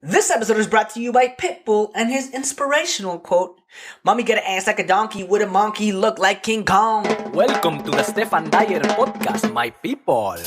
This episode is brought to you by Pitbull and his inspirational quote, "Mommy got an ass like a donkey with a monkey look like King Kong." Welcome to the Stephan Dyer podcast, my people.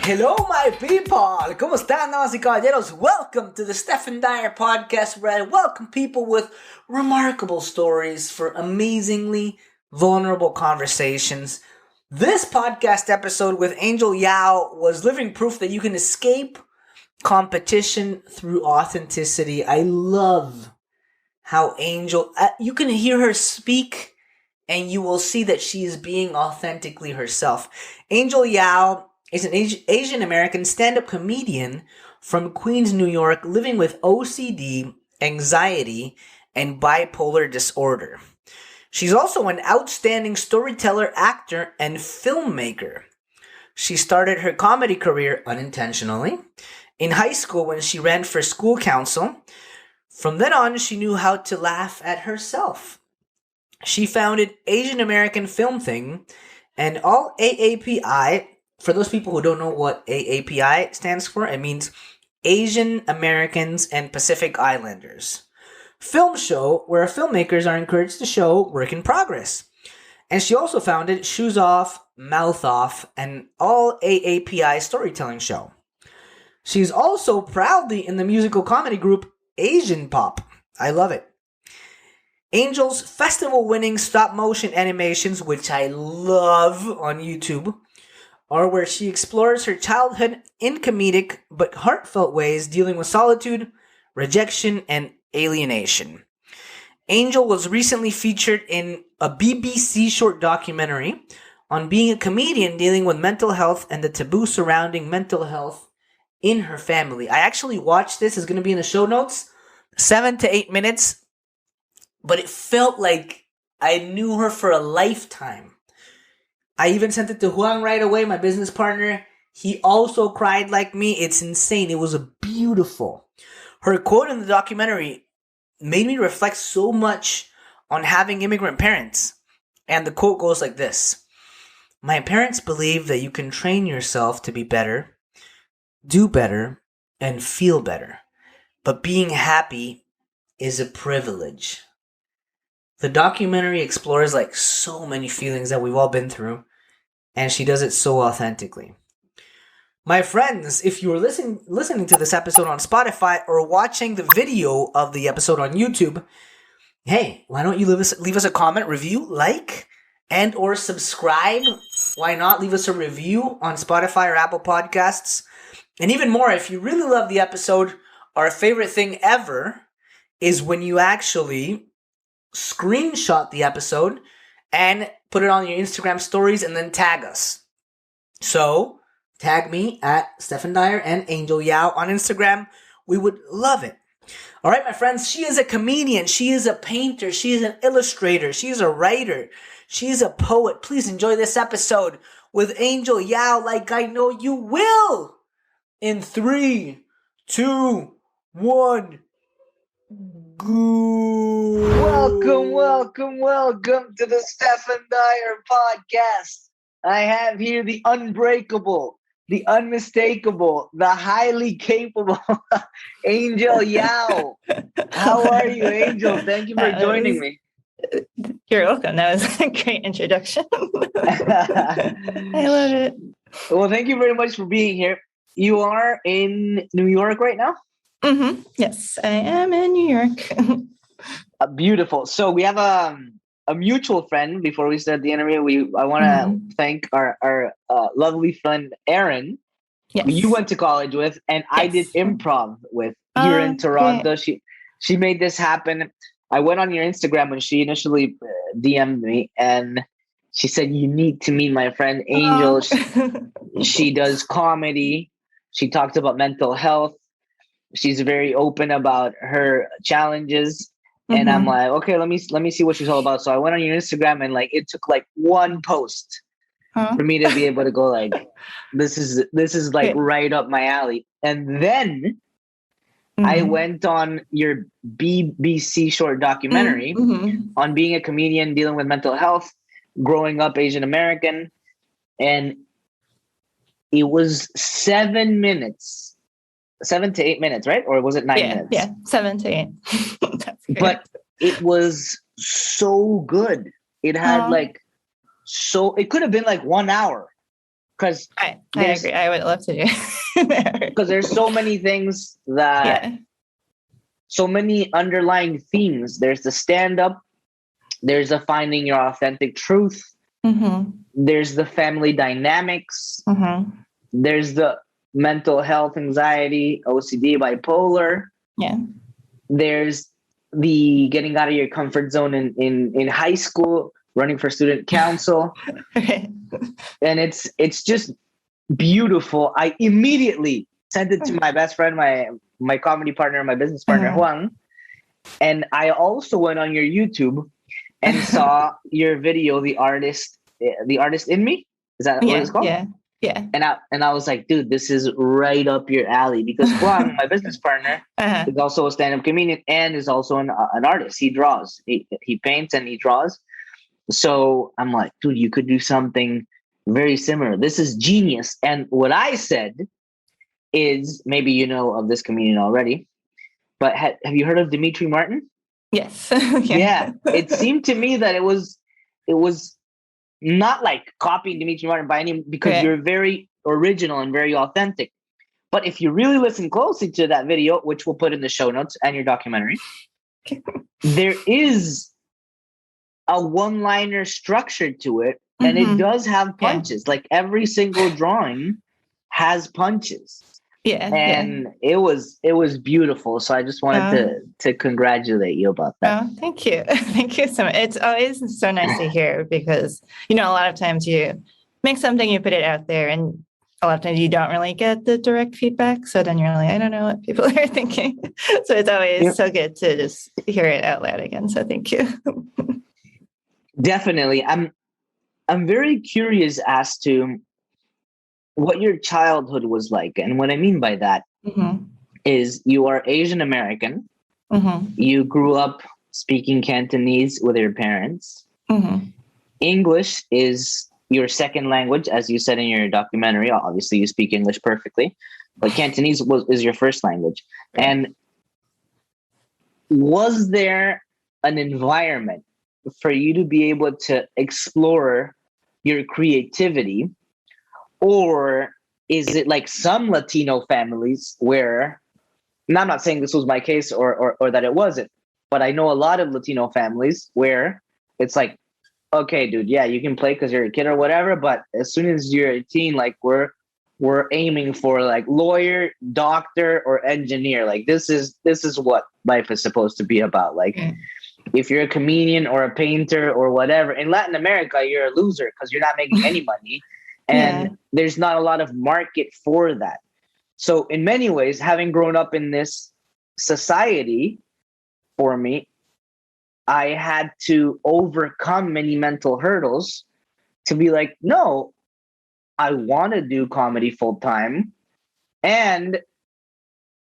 Hello, my people! ¿Cómo están, damas y caballeros? Welcome to the Stephan Dyer podcast, where I welcome people with remarkable stories for amazingly vulnerable conversations. This podcast episode with Angel Yao was living proof that you can escape competition through authenticity. I love how Angel, you can hear her speak and you will see that she is being authentically herself. Angel Yao is an Asian American stand-up comedian from Queens, New York, living with OCD, anxiety, and bipolar disorder. She's also an outstanding storyteller, actor, and filmmaker. She started her comedy career unintentionally in high school when she ran for school council. From then on, she knew how to laugh at herself. She founded Asian American Film Thing and all AAPI. For those people who don't know what AAPI stands for, it means Asian Americans and Pacific Islanders film show where filmmakers are encouraged to show work in progress. And she also founded Shoes Off, Mouth Off, and all AAPI storytelling show. She's also proudly in the musical comedy group AzN PoP. I love it. Angel's festival-winning stop-motion animations, which I love on YouTube, or where she explores her childhood in comedic but heartfelt ways, dealing with solitude, rejection, and alienation. Angel was recently featured in a BBC short documentary on being a comedian dealing with mental health and the taboo surrounding mental health in her family. I actually watched this. It's going to be in the show notes. 7 to 8 minutes. But it felt like I knew her for a lifetime. I even sent it to Juan right away, my business partner. He also cried like me. It's insane. It was beautiful. Her quote in the documentary made me reflect so much on having immigrant parents. And the quote goes like this: "My parents believe that you can train yourself to be better, do better, and feel better. But being happy is a privilege." The documentary explores like so many feelings that we've all been through, and she does it so authentically. My friends, if you are listening to this episode on Spotify or watching the video of the episode on YouTube, hey, why don't you leave us a comment, review, like, and or subscribe? Why not leave us a review on Spotify or Apple Podcasts? And even more, if you really love the episode, our favorite thing ever is when you actually screenshot the episode and put it on your Instagram stories and then tag us. So, tag me at Stephan Dyer and Angel Yao on Instagram. We would love it. All right, my friends, she is a comedian. She is a painter. She is an illustrator. She is a writer. She is a poet. Please enjoy this episode with Angel Yao like I know you will. In 3, 2, 1... Welcome to the Stephan Dyer podcast. I have here the unbreakable, the unmistakable, the highly capable Angel Yao. How are you, Angel? Thank you for joining me. You're welcome. That was a great introduction. I love it. Well, thank you very much for being here. You are in New York right now? Mm-hmm. Yes, I am in New York. Beautiful. So we have a mutual friend. Before we start the interview, I want to thank our lovely friend Erin, who you went to college with, and I did improv with here in Toronto. Great. She made this happen. I went on your Instagram when she initially DM'd me, and she said, "You need to meet my friend Angel." She does comedy. She talks about mental health. She's very open about her challenges. And I'm like, okay, let me see what she's all about. So I went on your Instagram, and like it took like one post for me to be able to go like, this is like right up my alley. And then I went on your BBC short documentary on being a comedian, dealing with mental health, growing up Asian American, and it was 7 minutes, 7 to 8 minutes, right? Or was it 9 minutes? Yeah, 7 to 8. But it was so good. It had it could have been like 1 hour. Because I agree. I would love to do it. Because there's so many things that, so many underlying themes. There's the stand-up, there's the finding your authentic truth, there's the family dynamics, there's the mental health, anxiety, OCD, bipolar. There's the getting out of your comfort zone in high school, running for student council. And it's just beautiful. I immediately sent it to my best friend, my comedy partner, my business partner, Huang. And I also went on your YouTube and saw your video, the artist in me. Is that what it's called? Yeah. And I was like, dude, this is right up your alley, because Huang, my business partner, is also a stand-up comedian and is also an artist. He draws, he paints and he draws. So I'm like, dude, you could do something very similar. This is genius. And what I said is, maybe you know of this comedian already, but have you heard of Dimitri Martin? Yes. Yeah. It seemed to me that it was not like copying Dimitri Martin by any, because you're very original and very authentic. But if you really listen closely to that video, which we'll put in the show notes, and your documentary, there is a one-liner structure to it, and it does have punches. Like every single drawing has punches. And it was beautiful. So I just wanted to congratulate you about that. Oh, thank you. Thank you so much. It's always so nice to hear, because, a lot of times you make something, you put it out there, and a lot of times you don't really get the direct feedback. So then you're like, I don't know what people are thinking. So it's always so good to just hear it out loud again. So thank you. Definitely. I'm very curious as to what your childhood was like. And what I mean by that is, you are Asian American. You grew up speaking Cantonese with your parents. English is your second language, as you said in your documentary. Obviously, you speak English perfectly, but Cantonese is your first language. And was there an environment for you to be able to explore your creativity? Or is it like some Latino families where, and I'm not saying this was my case or that it wasn't, but I know a lot of Latino families where it's like, okay, dude, yeah, you can play because you're a kid or whatever, but as soon as you're 18, like we're aiming for like lawyer, doctor, or engineer. Like this is what life is supposed to be about. Like if you're a comedian or a painter or whatever, in Latin America, you're a loser because you're not making any money. And there's not a lot of market for that. So in many ways, having grown up in this society, for me, I had to overcome many mental hurdles to be like, no, I want to do comedy full time. And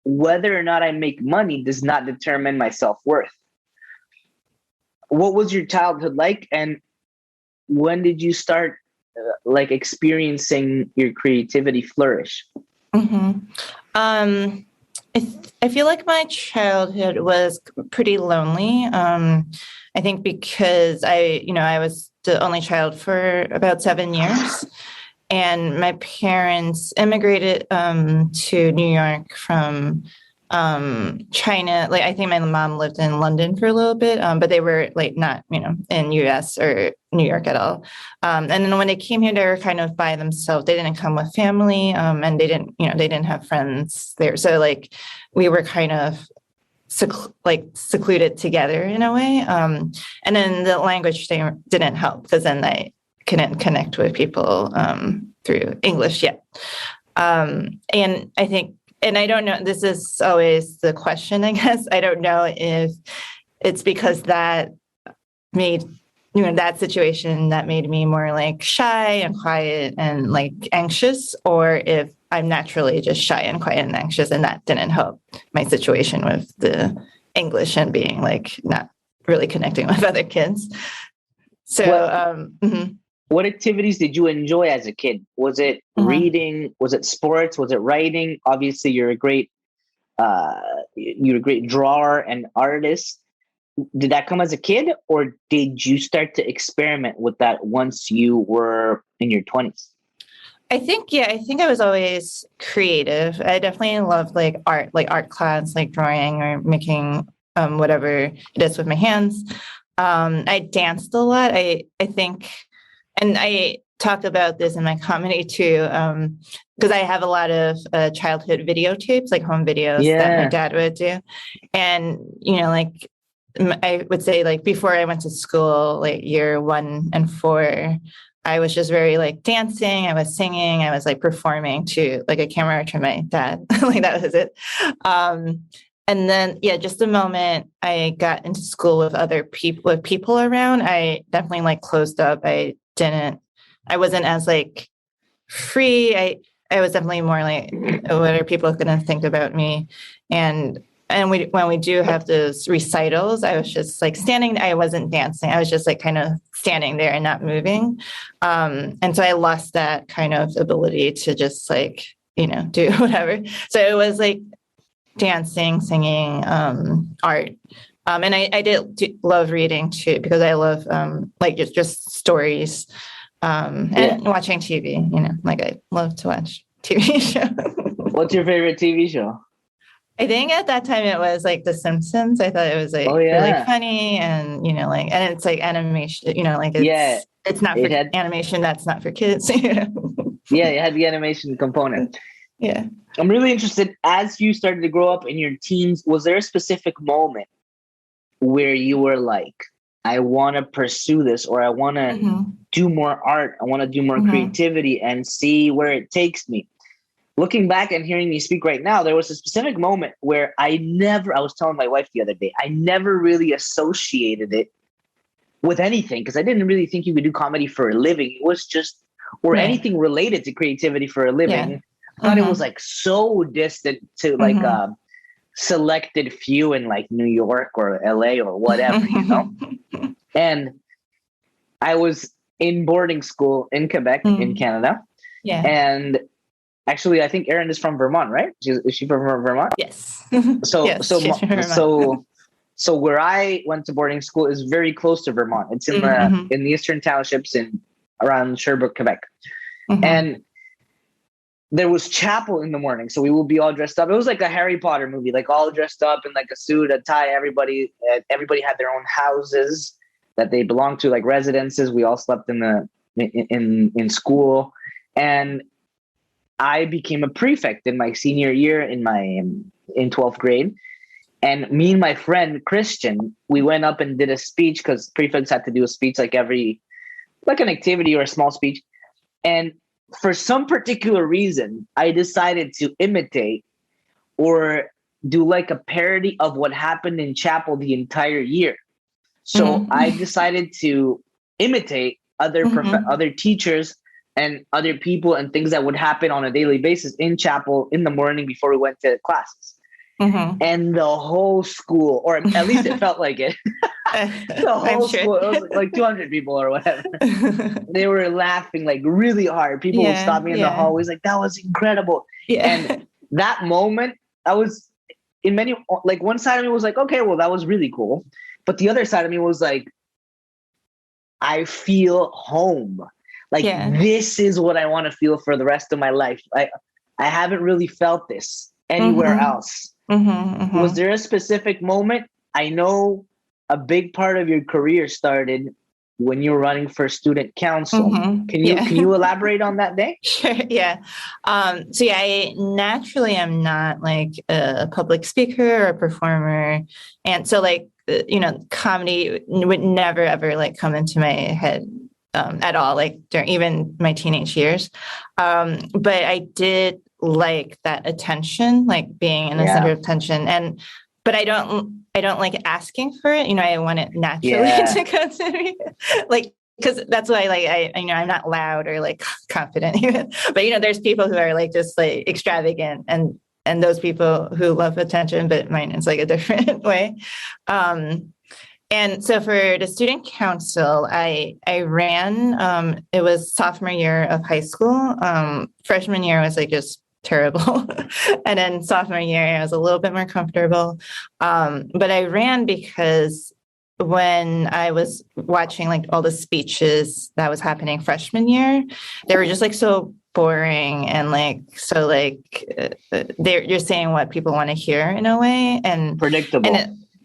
whether or not I make money does not determine my self-worth. What was your childhood like? And when did you start experiencing your creativity flourish? I feel like my childhood was pretty lonely. I think because I was the only child for about 7 years, and my parents immigrated to New York from China. Like, I think my mom lived in London for a little bit, but they were like not, in US or New York at all. And then when they came here, they were kind of by themselves. They didn't come with family, and they didn't have friends there. So like we were kind of secluded together in a way. And then the language thing didn't help, because then I couldn't connect with people through English yet. And I think, and I don't know, this is always the question, I guess. I don't know if it's because that made that situation that made me more like shy and quiet and like anxious, or if I'm naturally just shy and quiet and anxious, and that didn't help my situation with the English and being like not really connecting with other kids. So, what activities did you enjoy as a kid? Was it reading? Was it sports? Was it writing? Obviously, you're a great drawer and artist. Did that come as a kid, or did you start to experiment with that once you were in your 20s? I think I was always creative. I definitely loved like art class, like drawing or making whatever it is with my hands. I danced a lot. I think, and I talk about this in my comedy too, because I have a lot of childhood videotapes, like home videos that my dad would do. And, like I would say like before I went to school, like year 1 and 4, I was just very like dancing. I was singing. I was like performing to like a camera to my dad. Like that was it. And then, just the moment I got into school with other people around, I definitely like closed up. I wasn't as like free. I was definitely more like, what are people going to think about me? And when we do have those recitals, I was just like standing. I wasn't dancing. I was just like kind of standing there and not moving. And so I lost that kind of ability to just like, do whatever. So it was like dancing, singing, art. And I did love reading too, because I love like just stories and watching TV, like I love to watch TV shows. What's your favorite TV show? I think at that time it was like The Simpsons. I thought it was like really funny, and and it's like animation, like it's not for animation that's not for kids. Yeah, it had the animation component. Yeah. I'm really interested, as you started to grow up in your teens, was there a specific moment where you were like, I want to pursue this, or I want to do more art, I want to do more creativity and see where it takes me? Looking back and hearing me speak right now, there was a specific moment where I was telling my wife the other day, I never really associated it with anything, because I didn't really think you could do comedy for a living. It was just, or anything related to creativity for a living. Yeah. I thought it was like so distant to like a selected few in like New York or LA or whatever, And I was in boarding school in Quebec, in Canada. Yeah. And actually, I think Erin is from Vermont, right? Is she from Vermont? Yes. So where I went to boarding school is very close to Vermont. It's in the eastern townships around Sherbrooke, Quebec. And there was chapel in the morning, so we would be all dressed up. It was like a Harry Potter movie, like all dressed up in like a suit, a tie. Everybody had their own houses that they belonged to, like residences. We all slept in school, and I became a prefect in my senior year in 12th grade. And me and my friend Christian, we went up and did a speech, because prefects had to do a speech like an activity or a small speech. And for some particular reason, I decided to imitate or do like a parody of what happened in chapel the entire year. So I decided to imitate other teachers and other people and things that would happen on a daily basis in chapel in the morning before we went to classes. And the whole school, or at least it felt like it, the whole school, it was like 200 people or whatever. They were laughing like really hard. People would stop me in the hallways like, that was incredible. And that moment, I was in many, like one side of me was like, okay, well, that was really cool. But the other side of me was like, I feel home. Like this is what I want to feel for the rest of my life. I haven't really felt this anywhere else. Was there a specific moment? I know a big part of your career started when you were running for student council. Can you elaborate on that day? Sure. Yeah. So I naturally am not like a public speaker or a performer. And so like, comedy would never, ever like come into my head at all, like during even my teenage years. But I did like that attention, like being in the center of attention. And but I don't like asking for it. I want it naturally to come to me. Like, because that's why, like, I'm not loud or like confident even, but there's people who are like just like extravagant, and those people who love attention, but mine is like a different way. And so for the student council, I ran, it was sophomore year of high school. Freshman year was like just terrible. And then sophomore year, I was a little bit more comfortable. But I ran because when I was watching like all the speeches that was happening freshman year, they were just like so boring and like so like you're saying what people want to hear in a way, and predictable.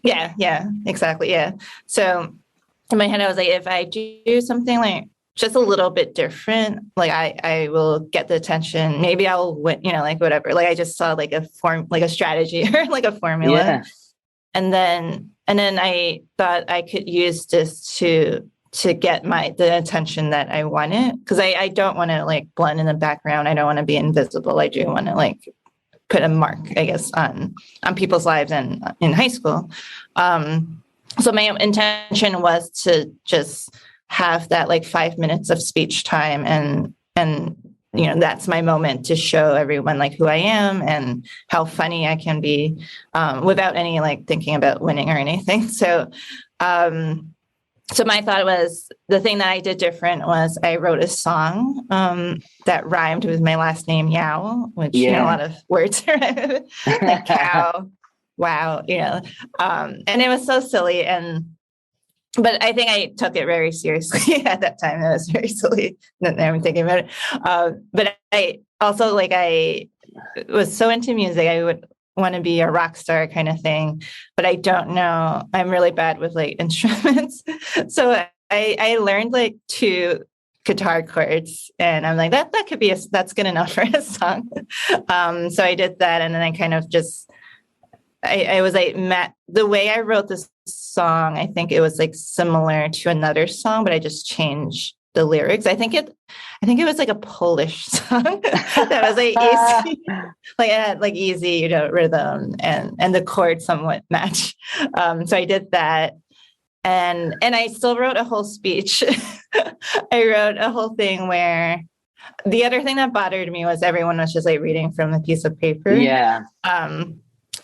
Yeah, exactly. Yeah. So in my head, I was like, if I do something like just a little bit different, like I will get the attention. Maybe I'll win, like whatever. Like I just saw like a strategy or like a formula. Yeah. And then I thought I could use this to get the attention that I wanted. Cause I don't want to like blend in the background. I don't want to be invisible. I do want to like put a mark, I guess, on people's lives and in high school. So my intention was to just have that like 5 minutes of speech time, and that's my moment to show everyone like who I am and how funny I can be, without any like thinking about winning or anything. So so my thought was, the thing that I did different was I wrote a song that rhymed with my last name, Yao, which, a lot of words, like cow, wow, and it was so silly. But I think I took it very seriously at that time. It was very silly. Now I'm thinking about it. But I also, like, I was so into music. I would want to be a rock star kind of thing, but I don't know. I'm really bad with like instruments. So I learned like 2 guitar chords, and I'm like, that could be that's good enough for a song. So I did that. And then I kind of just, I was like, the way I wrote this song, I think it was like similar to another song, but I just changed the lyrics. I think it was like a Polish song that was like easy, like it had like easy, rhythm, and the chords somewhat match. So I did that, and I still wrote a whole speech. I wrote a whole thing where the other thing that bothered me was everyone was just like reading from a piece of paper. Yeah.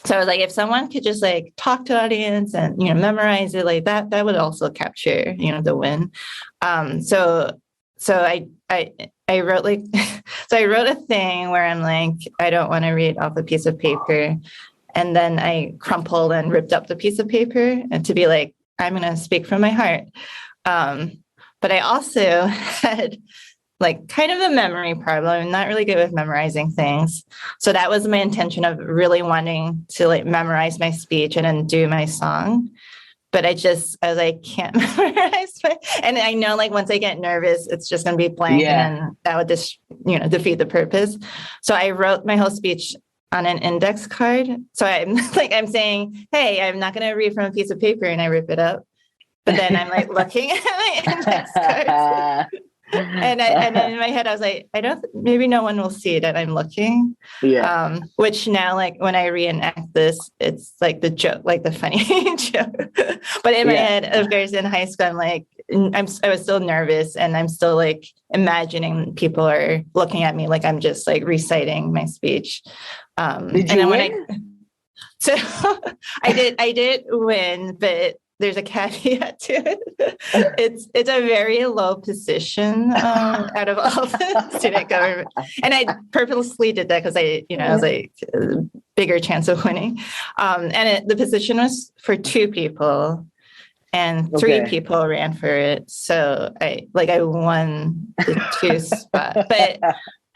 So I was like, if someone could just like talk to the audience and, memorize it like that would also capture, the win. So I wrote like, so I wrote a thing where I'm like, I don't want to read off a piece of paper. And then I crumpled and ripped up the piece of paper, and to be like, I'm going to speak from my heart. But I also had like kind of a memory problem. I'm not really good with memorizing things. So that was my intention of really wanting to like memorize my speech and then do my song. But I was like, can't memorize and I know like once I get nervous, it's just going to be blank, and then that would just, defeat the purpose. So I wrote my whole speech on an index card. So I'm saying, hey, I'm not going to read from a piece of paper, and I rip it up. But then I'm like looking at my index cards. And then in my head, I was like, maybe no one will see that I'm looking. Yeah. Which now, like when I reenact this, it's like the joke, like the funny joke. But in my head, of course, in high school, I'm like, I was still nervous, and I'm still like imagining people are looking at me like I'm just like reciting my speech. Did you win? So I did win, but there's a caveat to it. It's a very low position out of all the student government, and I purposely did that because I was like a bigger chance of winning. And the position was for 2 people, and 3 people ran for it. So I won the 2 spot, but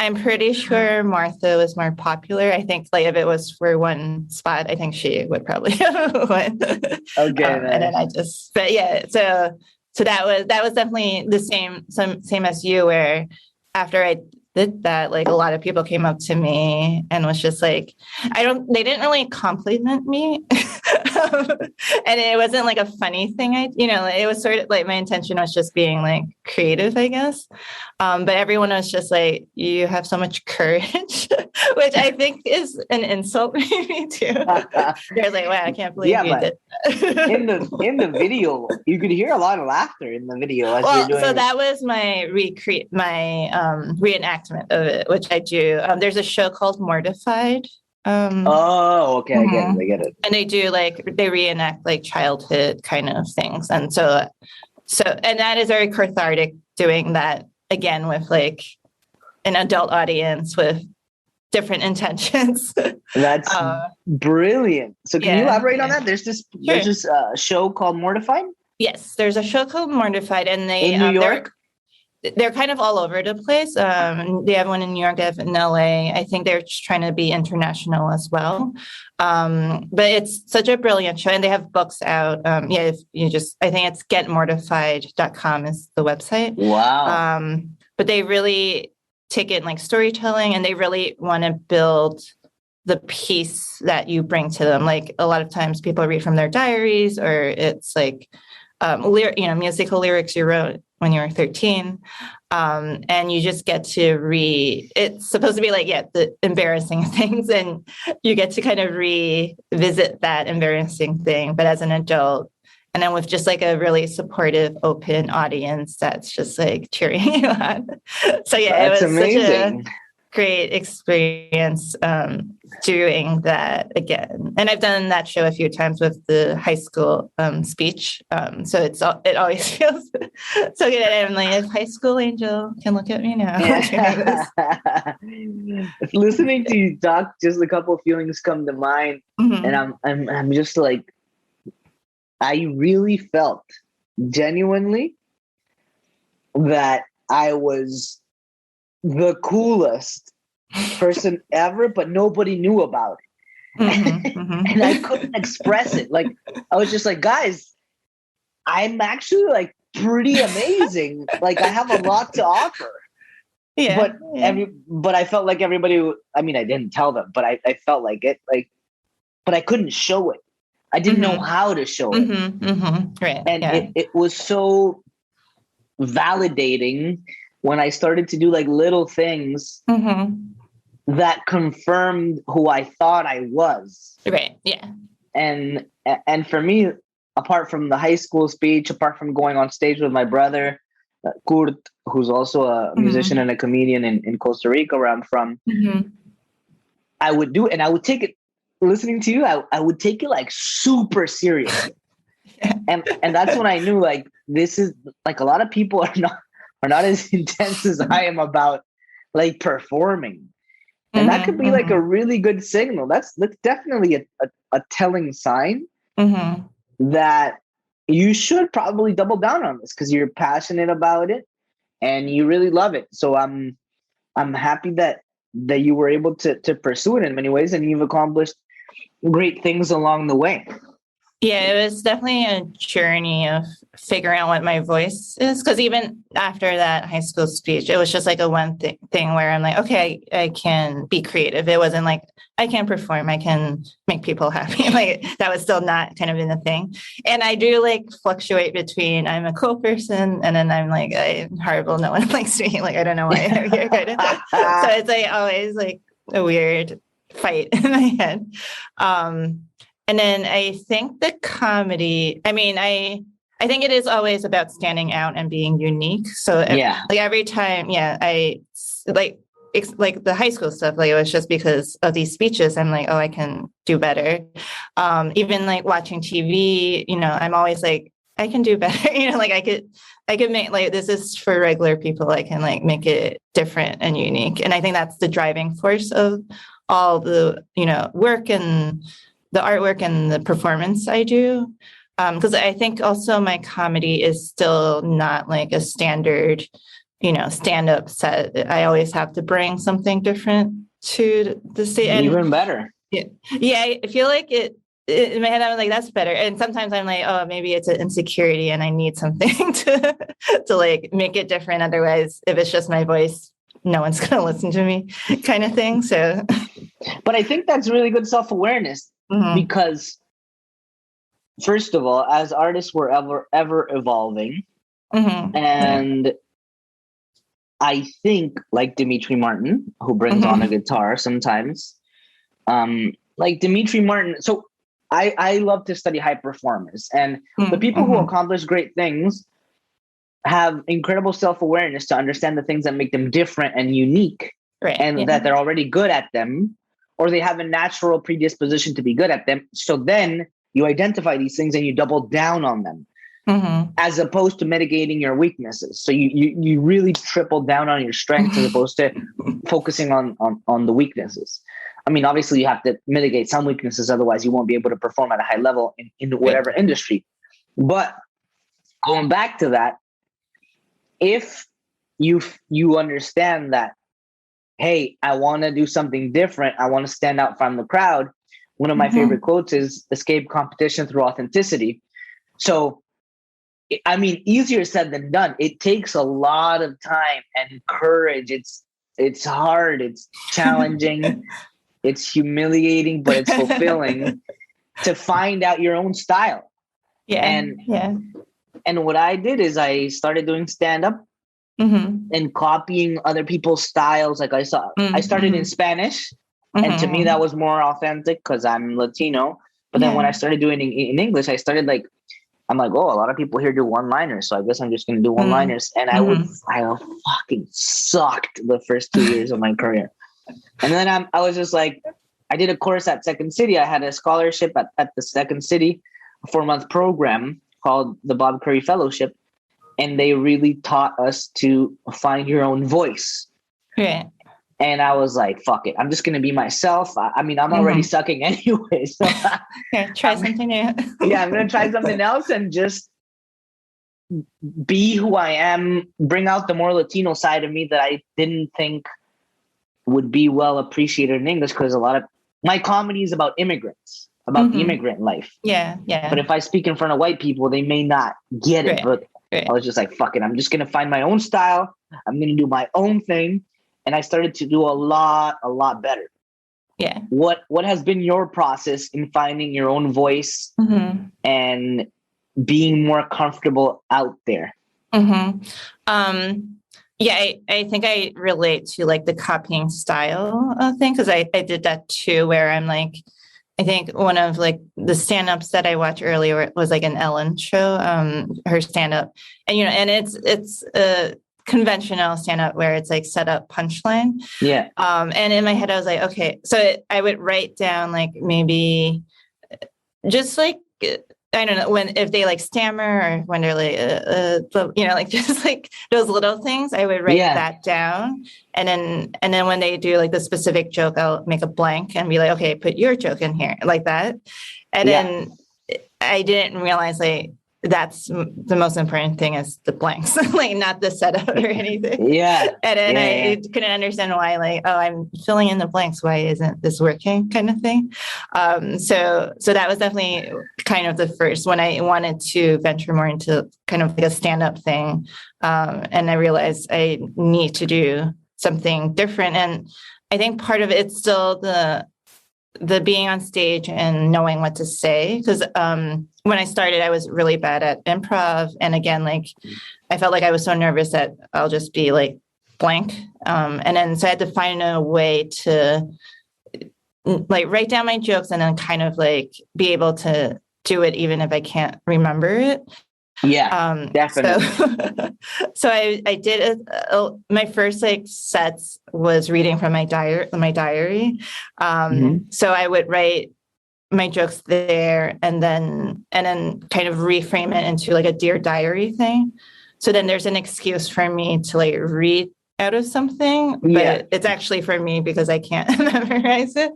I'm pretty sure Martha was more popular. I think like if it was for 1 spot, I think she would probably win. Okay. Nice. And then but yeah, so that was definitely the same as you, where after I did that, like a lot of people came up to me and was just like, they didn't really compliment me. And it wasn't like a funny thing. It was sort of like my intention was just being like creative, I guess. But everyone was just like, you have so much courage, which I think is an insult maybe too. They're like, wow, I can't believe you did that. in the video, you could hear a lot of laughter in the video as you're doing. So that was my reenactment of it, which I do. There's a show called Mortified. Okay, I get it. And they do they reenact like childhood kind of things, and so and that is very cathartic doing that again with like an adult audience with different intentions. That's brilliant. So can you elaborate on that? There's this show called Mortified. Yes, there's a show called Mortified, and they in New York. They're kind of all over the place. They have one in New York, they have in LA. I think they're just trying to be international as well. But it's such a brilliant show, and they have books out. If you I think it's getmortified.com is the website. Wow. But they really take it in like storytelling, and they really want to build the piece that you bring to them. Like a lot of times people read from their diaries, or it's like, musical lyrics you wrote when you were 13. And you just get to it's supposed to be like, the embarrassing things. And you get to kind of revisit that embarrassing thing, but as an adult. And then with just like a really supportive, open audience that's just like cheering you on. So it was amazing. Such a great experience doing that again. And I've done that show a few times with the high school speech. So it always feels so good. I'm like, if High School Angel can look at me now. Listening to you talk, just a couple of feelings come to mind. Mm-hmm. And I'm just like, I really felt genuinely that I was the coolest person ever, but nobody knew about it. Mm-hmm. And I couldn't express it. Like, I was just like, guys, I'm actually like pretty amazing. Like, I have a lot to offer. Yeah. But I felt like everybody, I didn't tell them, but I felt like it, but I couldn't show it. I didn't know how to show it. Right. And it was so validating when I started to do like little things that confirmed who I thought I was. Right. Yeah. And for me, apart from the high school speech, apart from going on stage with my brother, Kurt, who's also a musician and a comedian in Costa Rica, where I'm from, I would do it, and I would take it, listening to you, I would take it like super seriously. And that's when I knew like, this is like, a lot of people are not as intense as I am about like performing. And that could be like a really good signal. That's definitely a telling sign that you should probably double down on this, because you're passionate about it and you really love it. So I'm happy that you were able to pursue it in many ways, and you've accomplished great things along the way. Yeah, it was definitely a journey of figuring out what my voice is. Because even after that high school speech, it was just like a one thing where I'm like, okay, I can be creative. It wasn't like I can perform, I can make people happy. Like that was still not kind of in the thing. And I do like fluctuate between I'm a cool person and then I'm like, I'm horrible. No one likes me. Like I don't know why I'm here. So it's like always like a weird fight in my head. And then I think the comedy, I think it is always about standing out and being unique. So like every time, I like the high school stuff, like it was just because of these speeches. I'm like, oh, I can do better. Even like watching TV, I'm always like, I can do better. Like I could make, like, this is for regular people. I can like make it different and unique. And I think that's the driving force of all the, work and the artwork and the performance I do. Because I think also my comedy is still not like a standard, stand-up set. I always have to bring something different to the stage. Even better. Yeah, I feel like it in my head, I'm like, that's better. And sometimes I'm like, oh, maybe it's an insecurity and I need something to like make it different. Otherwise, if it's just my voice, no one's going to listen to me kind of thing. So, but I think that's really good self-awareness because first of all, as artists, we're ever evolving. And I think like Dimitri Martin, who brings on a guitar sometimes, like Dimitri Martin. So I love to study high performers, and the people who accomplish great things have incredible self-awareness to understand the things that make them different and unique, and that they're already good at them, or they have a natural predisposition to be good at them. So then you identify these things and you double down on them, as opposed to mitigating your weaknesses. So you really triple down on your strengths as opposed to focusing on the weaknesses. I mean, obviously you have to mitigate some weaknesses, otherwise you won't be able to perform at a high level in whatever industry. But going back to that, if you understand that, hey, I want to do something different, I want to stand out from the crowd. One of my favorite quotes is escape competition through authenticity. So, I mean, easier said than done. It takes a lot of time and courage. It's hard. It's challenging. It's humiliating, but it's fulfilling to find out your own style. And what I did is I started doing stand-up and copying other people's styles. Like I started in Spanish, and to me that was more authentic because I'm Latino. But then when I started doing in English, I started like, I'm like, oh, a lot of people here do one-liners, so I guess I'm just going to do one-liners. And I fucking sucked the first 2 years of my career. And then I was just like, I did a course at Second City. I had a scholarship at the Second City, a 4-month program called the Bob Curry Fellowship. And they really taught us to find your own voice. Yeah. And I was like, fuck it. I'm just going to be myself. I mean, I'm already sucking anyway. So try something new. I'm going to try something else and just be who I am, bring out the more Latino side of me that I didn't think would be well appreciated in English, because a lot of my comedy is about immigrants, about the immigrant life. Yeah. But if I speak in front of white people, they may not get it. But I was just like, fuck it. I'm just going to find my own style. I'm going to do my own thing. And I started to do a lot better. Yeah. What has been your process in finding your own voice and being more comfortable out there? Yeah, I think I relate to like the copying style thing, because I did that too, where I'm like, I think one of like the stand-ups that I watched earlier was like an Ellen show, her stand-up, and and it's a conventional stand-up where it's like set up punchline. Yeah. And in my head I was like, okay, so I would write down like maybe just like, I don't know, if they like stammer or when they're like, like just like those little things, I would write that down. And then when they do like the specific joke, I'll make a blank and be like, okay, put your joke in here, like that. And then I didn't realize like that's the most important thing is the blanks, like not the setup or anything. Yeah. And then I couldn't understand why, like, oh, I'm filling in the blanks. Why isn't this working, kind of thing? So that was definitely kind of the first when I wanted to venture more into kind of like a stand-up thing. And I realized I need to do something different. And I think part of it's still the being on stage and knowing what to say. Because when I started, I was really bad at improv. And again, like I felt like I was so nervous that I'll just be like blank. And then so I had to find a way to like write down my jokes and then kind of like be able to do it even if I can't remember it. Yeah, definitely. So I did my first like sets was reading from my diary. So I would write my jokes there and then kind of reframe it into like a Dear Diary thing. So then there's an excuse for me to like read out of something, but it's actually for me because I can't memorize it.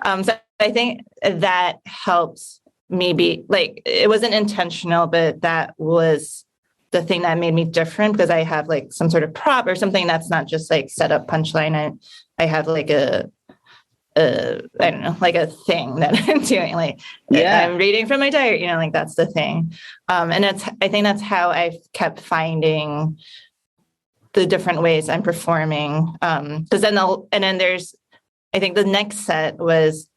So I think that helps. Maybe like it wasn't intentional, but that was the thing that made me different because I have like some sort of prop or something that's not just like set up punchline. I have like I don't know, like a thing that I'm doing. Like I'm reading from my diary, like that's the thing. And I think that's how I kept finding the different ways I'm performing. Because then there's, I think the next set was,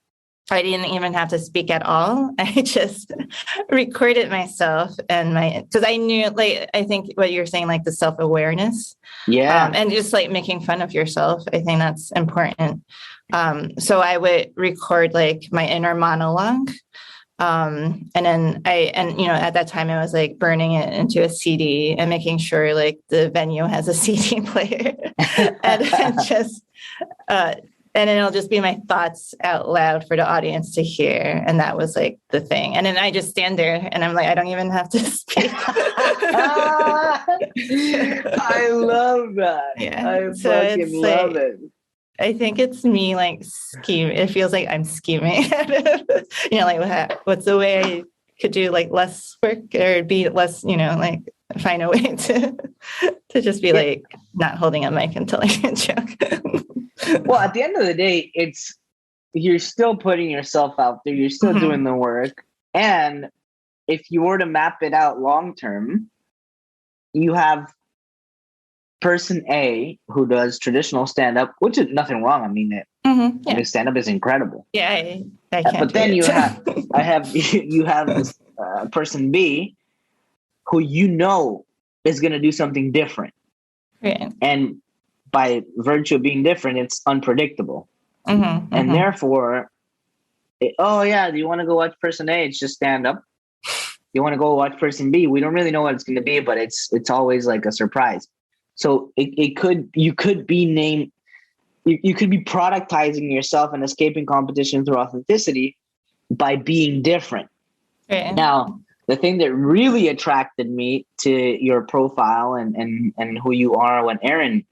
I didn't even have to speak at all. I just recorded myself because I knew, like, I think what you're saying, like the self-awareness. Yeah. And just like making fun of yourself. I think that's important. So I would record like my inner monologue. And then at that time I was like burning it into a CD and making sure like the venue has a CD player and just, and then it'll just be my thoughts out loud for the audience to hear. And that was like the thing. And then I just stand there and I'm like, I don't even have to speak. I love that. Yeah. I fucking love it. I think it's me like scheme. It feels like I'm scheming. Like what's the way I could do like less work or be less, like find a way to just be like not holding a mic until I can joke. Well, at the end of the day, you're still putting yourself out there. You're still doing the work. And if you were to map it out long term, you have person A who does traditional stand-up, which is nothing wrong. I mean, stand-up is incredible. Yeah, I can't. But then you have person B who is going to do something different. Right. And by virtue of being different, it's unpredictable. And therefore, do you want to go watch person A? It's just stand-up. You want to go watch person B? We don't really know what it's going to be, but it's always like a surprise. So you could be productizing yourself and escaping competition through authenticity by being different. Right. Now, the thing that really attracted me to your profile and who you are when Aaron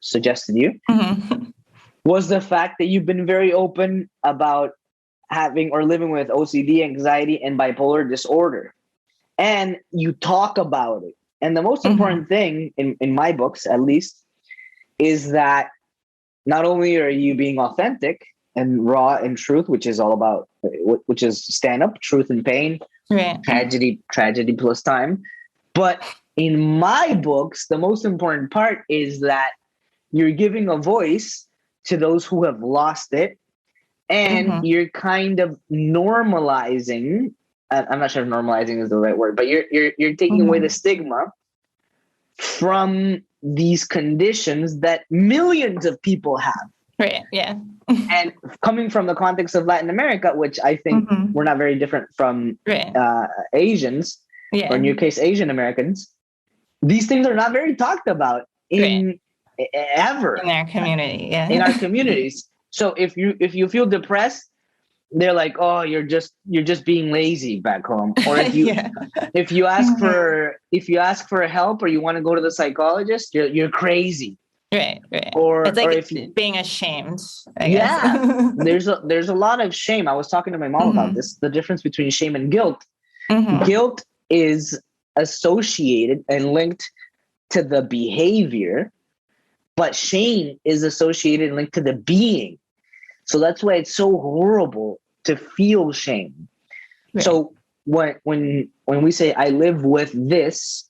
suggested you was the fact that you've been very open about having or living with OCD, anxiety, and bipolar disorder. And you talk about it. And the most important thing in my books, at least, is that not only are you being authentic and raw and truth, which is all about, which is stand-up, truth and pain, right. tragedy plus time. But in my books, the most important part is that you're giving a voice to those who have lost it. And you're kind of normalizing. I'm not sure if normalizing is the right word, but you're taking away the stigma from these conditions that millions of people have. Right. Yeah. And coming from the context of Latin America, which I think we're not very different from Asians, or in your case, Asian Americans, these things are not very talked about ever in our community. Yeah. In our communities. So if you feel depressed, they're like, oh, you're just being lazy back home. Or if you ask for help or you want to go to the psychologist, you're crazy. Right. Or it's like or if you, being ashamed. I guess. there's a lot of shame. I was talking to my mom about this, the difference between shame and guilt. Guilt is associated and linked to the behavior, but shame is associated and linked to the being. So that's why it's so horrible to feel shame. Right. So when we say I live with this,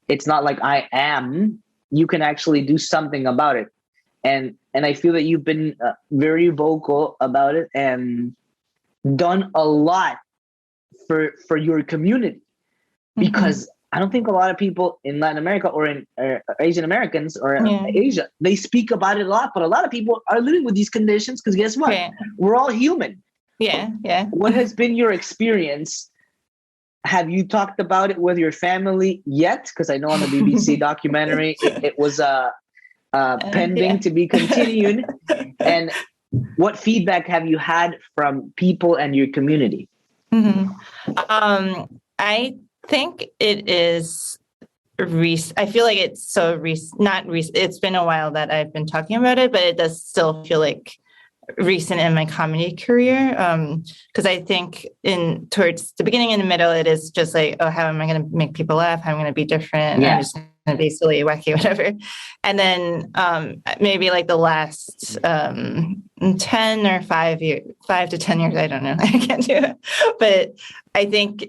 it's not like I am. You can actually do something about it. And I feel that you've been very vocal about it and done a lot for your community. Because I don't think a lot of people in Latin America or in Asian Americans or Asia, they speak about it a lot, but a lot of people are living with these conditions because guess what? We're all human. Yeah. What has been your experience? Have you talked about it with your family yet? Because I know on the BBC documentary, it was pending to be continued. And what feedback have you had from people and your community? I think it is I feel like it's so not recent. It's been a while that I've been talking about it, but it does still feel like recent in my comedy career. Because I think towards the beginning and the middle, it is just like, oh, how am I going to make people laugh? How am I going to be different? I'm just going to be silly, wacky, whatever. And then maybe like the last 10 or 5 to 10 years, I don't know. I can't do it. But I think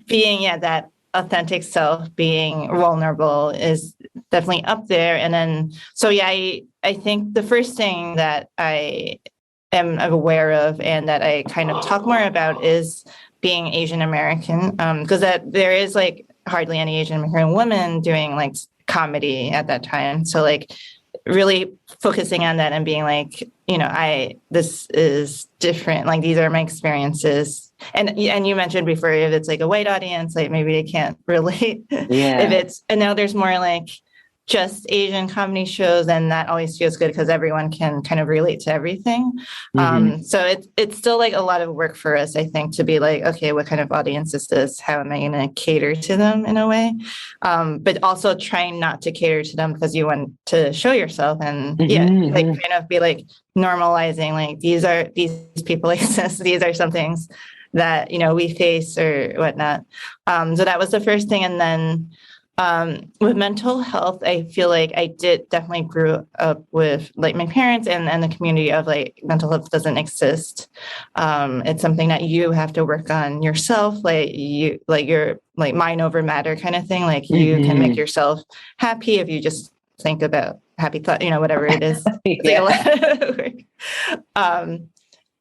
being that authentic self, being vulnerable is definitely up there. And then, so yeah, I think the first thing that I am aware of and that I kind of talk more about is being Asian American, because that there is like hardly any Asian American women doing like comedy at that time. So like really focusing on that and being like, this is different. Like these are my experiences. And you mentioned before, if it's like a white audience, like maybe they can't relate. Yeah. And now there's more like just Asian comedy shows, and that always feels good because everyone can kind of relate to everything. So it's still like a lot of work for us, I think, to be like, okay, what kind of audience is this? How am I going to cater to them in a way? But also trying not to cater to them because you want to show yourself and like kind of be like normalizing, like these people exist. These are some things that, we face or whatnot. So that was the first thing. And then with mental health, I feel like I did definitely grew up with like my parents and the community of like mental health doesn't exist. It's something that you have to work on yourself. You're like mind over matter kind of thing. Like you can make yourself happy if you just think about happy thought, whatever it is. It's like a lot of work.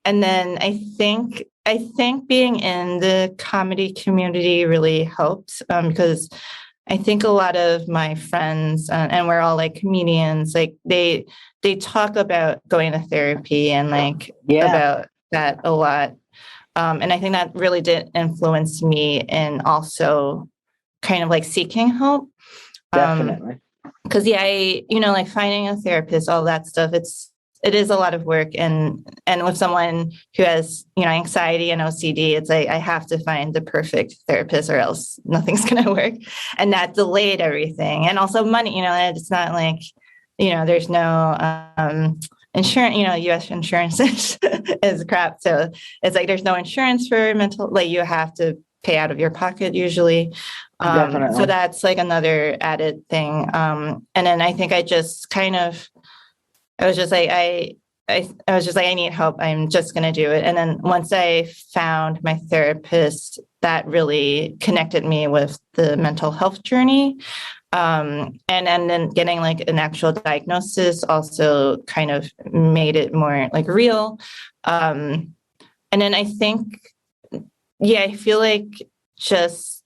And then I think being in the comedy community really helps because I think a lot of my friends, and we're all like comedians, like they talk about going to therapy and like about that a lot. And I think that really did influence me in also kind of like seeking help. Definitely. Because like finding a therapist, all that stuff, it is a lot of work. And with someone who has, anxiety and OCD, it's like, I have to find the perfect therapist or else nothing's going to work. And that delayed everything. And also money, it's not like, there's no insurance, US insurance is crap. So it's like, there's no insurance for mental, like you have to pay out of your pocket usuly. So that's like another added thing. And then I think I just kind of, I was just like, I need help. I'm just going to do it. And then once I found my therapist, that really connected me with the mental health journey. And then getting like an actual diagnosis also kind of made it more like real. And then I think, I feel like just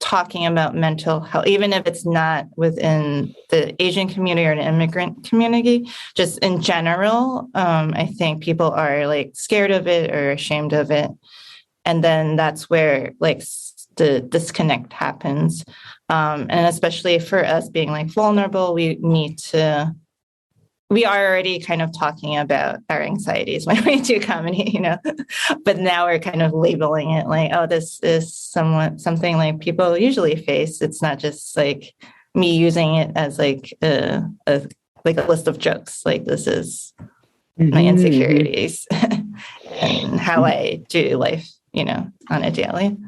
talking about mental health, even if it's not within the Asian community or an immigrant community, just in general, I think people are like scared of it or ashamed of it. And then that's where like the disconnect happens. And especially for us being like vulnerable, we are already kind of talking about our anxieties when we do comedy, but now we're kind of labeling it like, oh, this is something like people usually face. It's not just like me using it as like a list of jokes. Like this is my insecurities and how I do life, on a daily.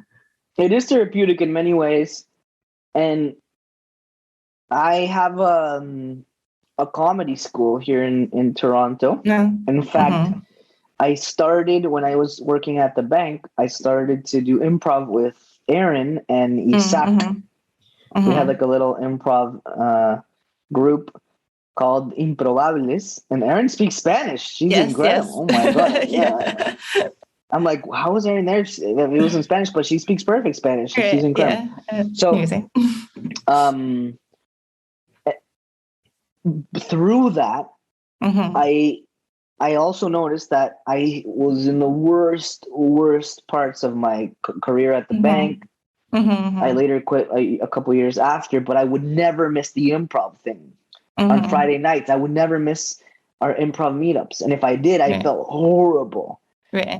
It is therapeutic in many ways. And I have a comedy school here in Toronto. In fact, I started when I was working at the bank. I started to do improv with Aaron and Isaac. We had like a little improv group called Improbables, and Aaron speaks Spanish. She's incredible. Oh my god! I'm like, how was Aaron there? It was in Spanish, but she speaks perfect Spanish. She's incredible. So, through that, I also noticed that I was in the worst parts of my career at the bank. I later quit a couple of years after, but I would never miss the improv thing on Friday nights. I would never miss our improv meetups, and if I did, I felt horrible.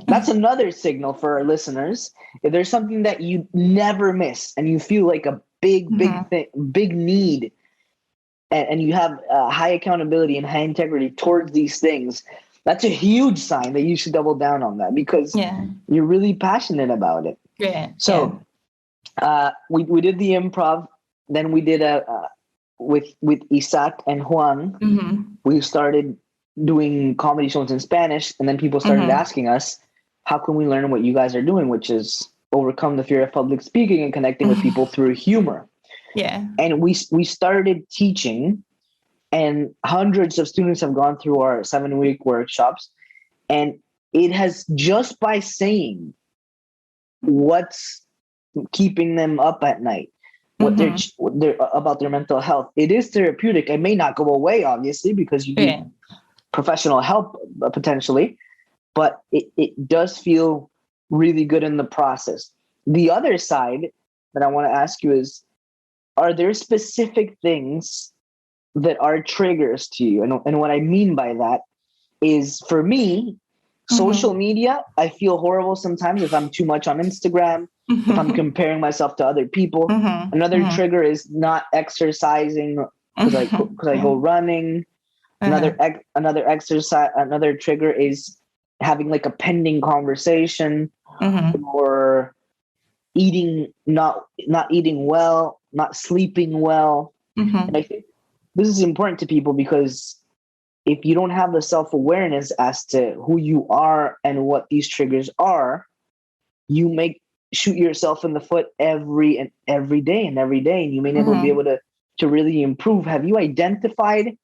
That's another signal for our listeners. If there's something that you never miss and you feel like a big need, and you have high accountability and high integrity towards these things, that's a huge sign that you should double down on that because you're really passionate about it. So we did the improv. Then we did with Isaac and Juan. We started doing comedy shows in Spanish, and then people started asking us, how can we learn what you guys are doing, which is overcome the fear of public speaking and connecting with people through humor. Yeah. And we started teaching, and hundreds of students have gone through our 7-week workshops. And it has, just by saying what's keeping them up at night, what they're about their mental health, it is therapeutic. It may not go away, obviously, because you need professional help potentially, but it does feel really good in the process. The other side that I want to ask you is, are there specific things that are triggers to you? And what I mean by that is, for me, social media, I feel horrible sometimes if I'm too much on Instagram, if I'm comparing myself to other people. Another trigger is not exercising because I go running. Another trigger is having like a pending conversation, or not eating well, not sleeping well. And I think this is important to people, because if you don't have the self-awareness as to who you are and what these triggers are, you may shoot yourself in the foot every day, and you may never be able to really improve. Have you identified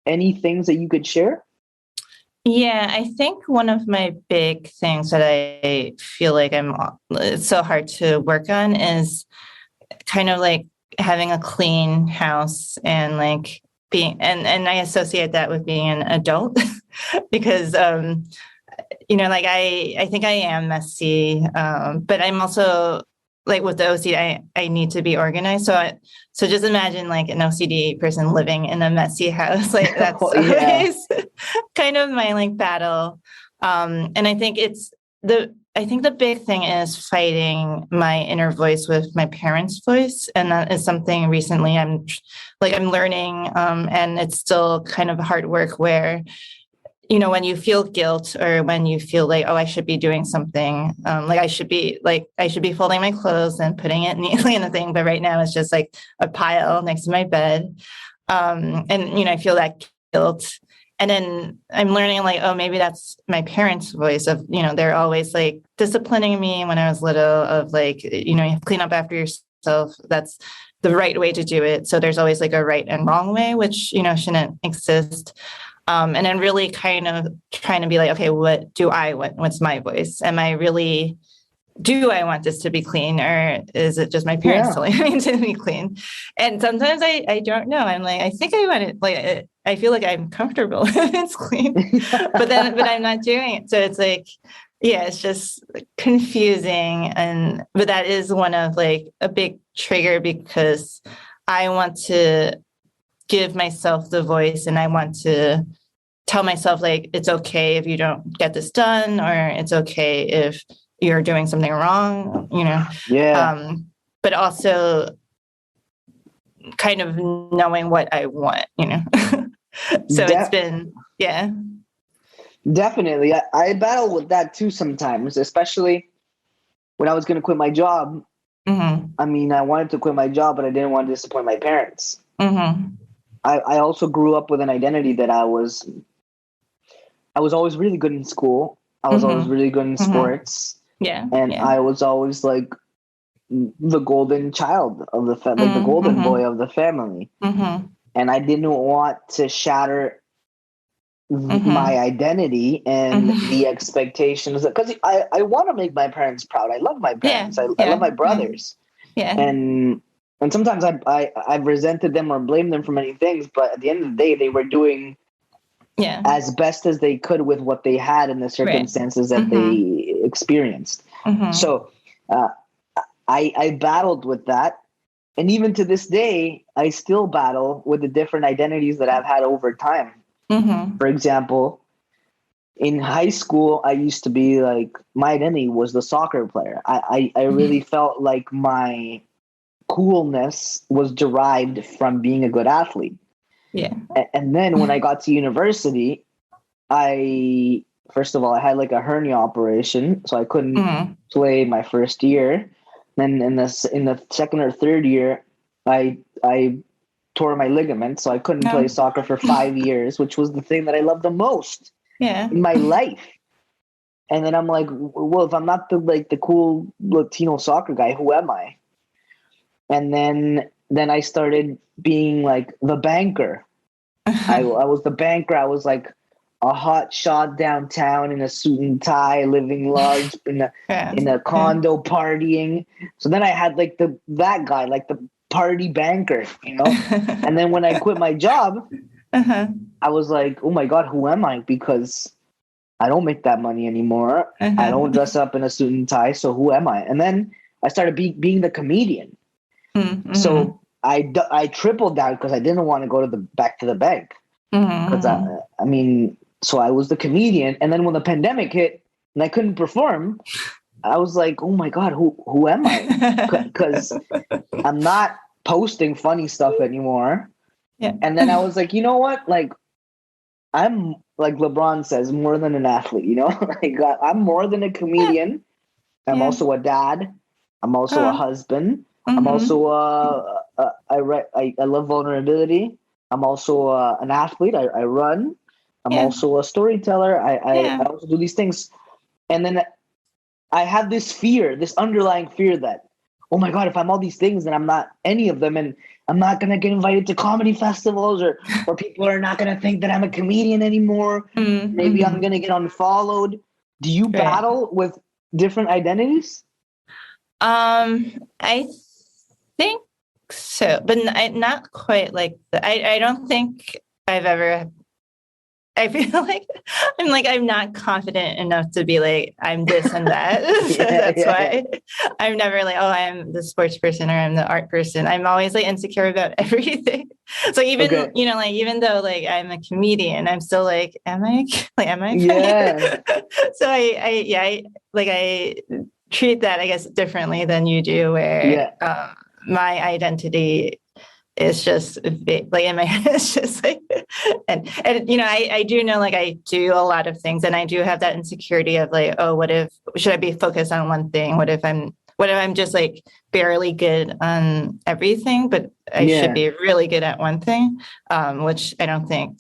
any things that you could share? Yeah, I think one of my big things that I feel like it's so hard to work on is kind of like having a clean house, and like being, and I associate that with being an adult because, like I think I am messy, but I'm also, like, with the OCD, I need to be organized. So just imagine like an OCD person living in a messy house. Like, that's always kind of my like battle. And I think the big thing is fighting my inner voice with my parents' voice. And that is something recently I'm learning. And it's still kind of hard work where, when you feel guilt, or when you feel like, oh, I should be doing something, I should be folding my clothes and putting it neatly in the thing. But right now it's just like a pile next to my bed. And, I feel that guilt. And then I'm learning like, oh, maybe that's my parents' voice of, they're always like disciplining me when I was little, of like, you have to clean up after yourself. That's the right way to do it. So there's always like a right and wrong way, which, shouldn't exist. And then really kind of trying to be like, okay, what do I want? What's my voice? Do I want this to be clean, or is it just my parents telling me to be clean? And sometimes I don't know. I'm like, I think I want it. Like, I feel like I'm comfortable if it's clean, but I'm not doing it. So it's like, it's just confusing. But that is one of like a big trigger, because I want to give myself the voice, and I want to tell myself like, it's okay if you don't get this done, or it's okay if you're doing something wrong, but also kind of knowing what I want, so it's been, definitely. I battle with that too sometimes, especially when I was going to quit my job. I mean, I wanted to quit my job, but I didn't want to disappoint my parents. I also grew up with an identity that I was always really good in school. I was always really good in sports. I was always like the golden child of the family, like the golden boy of the family. And I didn't want to shatter my identity and the expectations, because I want to make my parents proud. I love my parents. I love my brothers. And sometimes I've resented them or blamed them for many things, but at the end of the day, they were doing as best as they could with what they had in the circumstances that they experienced. So I battled with that. And even to this day, I still battle with the different identities that I've had over time. For example, in high school, I used to be like, my identity was the soccer player. I really felt like my coolness was derived from being a good athlete. And then when I got to university, first of all, I had like a hernia operation, so I couldn't play my first year. Then in the second or third year, I tore my ligament, so I couldn't play soccer for 5 years, which was the thing that I loved the most in my life. And then I'm like, well, if I'm not the cool Latino soccer guy, who am I? And then I started being like the banker. I was the banker. I was like a hot shot downtown in a suit and tie, living large in a condo, partying. So then I had like that guy, like the party banker, you know. And then when I quit my job, I was like, oh my God, who am I? Because I don't make that money anymore. I don't dress up in a suit and tie. So who am I? And then I started being the comedian. So I tripled down because I didn't want to go back to the bank. Because I mean, so I was the comedian. And then when the pandemic hit and I couldn't perform, I was like, oh my God, who am I? Because I'm not posting funny stuff anymore. Yeah. And then I was like, you know what? Like, I'm, like LeBron says, more than an athlete, you know? Like, I'm more than a comedian. I'm also a dad. I'm also a husband. I'm also I love vulnerability. I'm also an athlete. I run. I'm also a storyteller. I also do these things. And then I have this fear, this underlying fear that, oh my God, if I'm all these things and I'm not any of them, and I'm not going to get invited to comedy festivals, or people are not going to think that I'm a comedian anymore. Maybe I'm going to get unfollowed. Do you battle with different identities? I think so, but not quite like that. I don't think I've ever. I feel like I'm not confident enough to be like I'm this and that. So that's why I'm never like, oh, I'm the sports person or I'm the art person. I'm always like insecure about everything. So even you know, like even though like I'm a comedian, I'm still like, am I Yeah. So I treat that, I guess, differently than you do, where my identity is just like in my head, it's just like, and you know, I do know, like I do a lot of things, and I do have that insecurity of like, oh, should I be focused on one thing? What if I'm just like barely good on everything, but I should be really good at one thing, which I don't think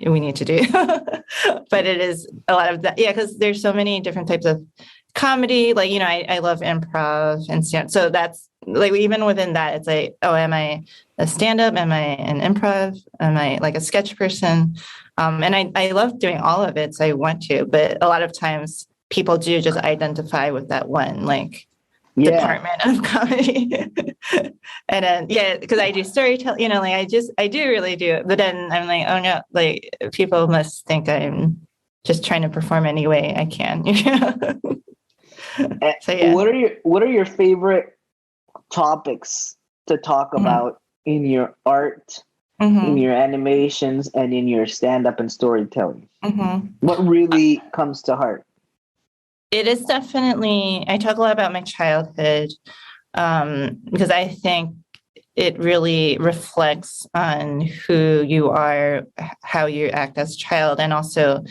we need to do. But it is a lot of that. Yeah. Cause there's so many different types of comedy. Like, you know, I love improv and stand. So that's like, even within that, it's like, oh, am I a stand-up? Am I an improv? Am I like a sketch person? And I love doing all of it. So I want to, but a lot of times people do just identify with that one, like, department of comedy. And then because I do storytelling, you know, like I do really do it, but then I'm like, oh no, like people must think I'm just trying to perform any way I can. You know? So what are your favorite topics to talk about in your art, in your animations, and in your stand-up and storytelling? What really comes to heart? It is definitely, I talk a lot about my childhood, because I think it really reflects on who you are, how you act as a child. And also,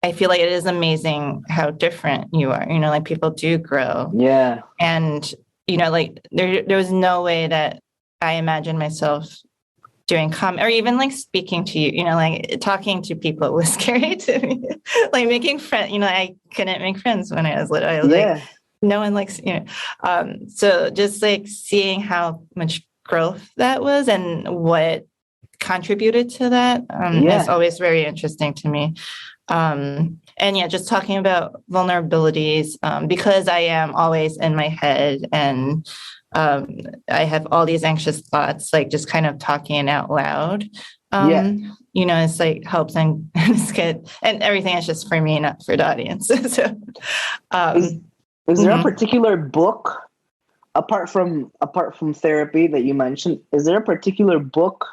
I feel like it is amazing how different you are. You know, like people do grow. Yeah. And, you know, like there was no way that I imagined myself doing comedy or even like speaking to you, you know, like talking to people was scary to me. Like making friends, you know, I couldn't make friends when I was little. I was like, no one likes, you know. So just like seeing how much growth that was and what contributed to that is always very interesting to me. And just talking about vulnerabilities, because I am always in my head and I have all these anxious thoughts, like just kind of talking it out loud. You know, it's like helps and it's good. And everything is just for me, not for the audience. So is there a particular book apart from therapy that you mentioned? Is there a particular book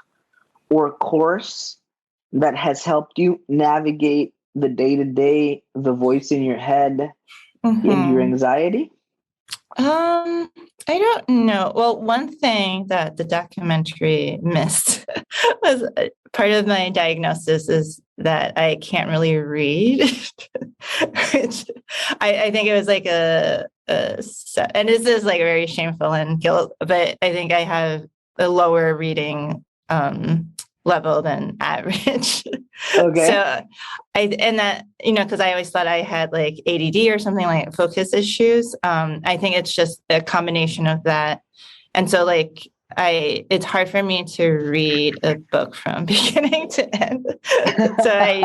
or course that has helped you navigate the day-to-day, the voice in your head, and your anxiety? I don't know. Well, one thing that the documentary missed was part of my diagnosis is that I can't really read, which I think it was like and this is like very shameful and guilt, but I think I have a lower reading level than average. Okay. So because I always thought I had like ADD or something, like focus issues. I think it's just a combination of that. And so like it's hard for me to read a book from beginning to end. So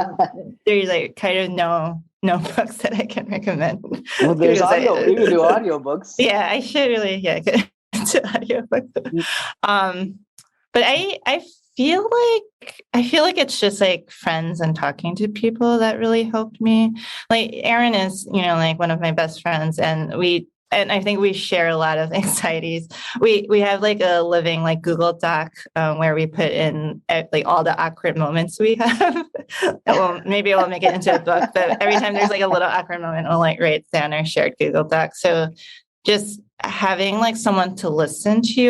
there's like kind of no books that I can recommend. Well, there's audio. You can do audiobooks. Yeah, I should really get into audiobooks. But I feel like it's just like friends and talking to people that really helped me. Like Aaron is, like one of my best friends, and I think we share a lot of anxieties. We have like a living like Google Doc where we put in like all the awkward moments we have. Maybe we'll make it into a book, but every time there's like a little awkward moment, we'll like write down our shared Google Doc. So just having like someone to listen to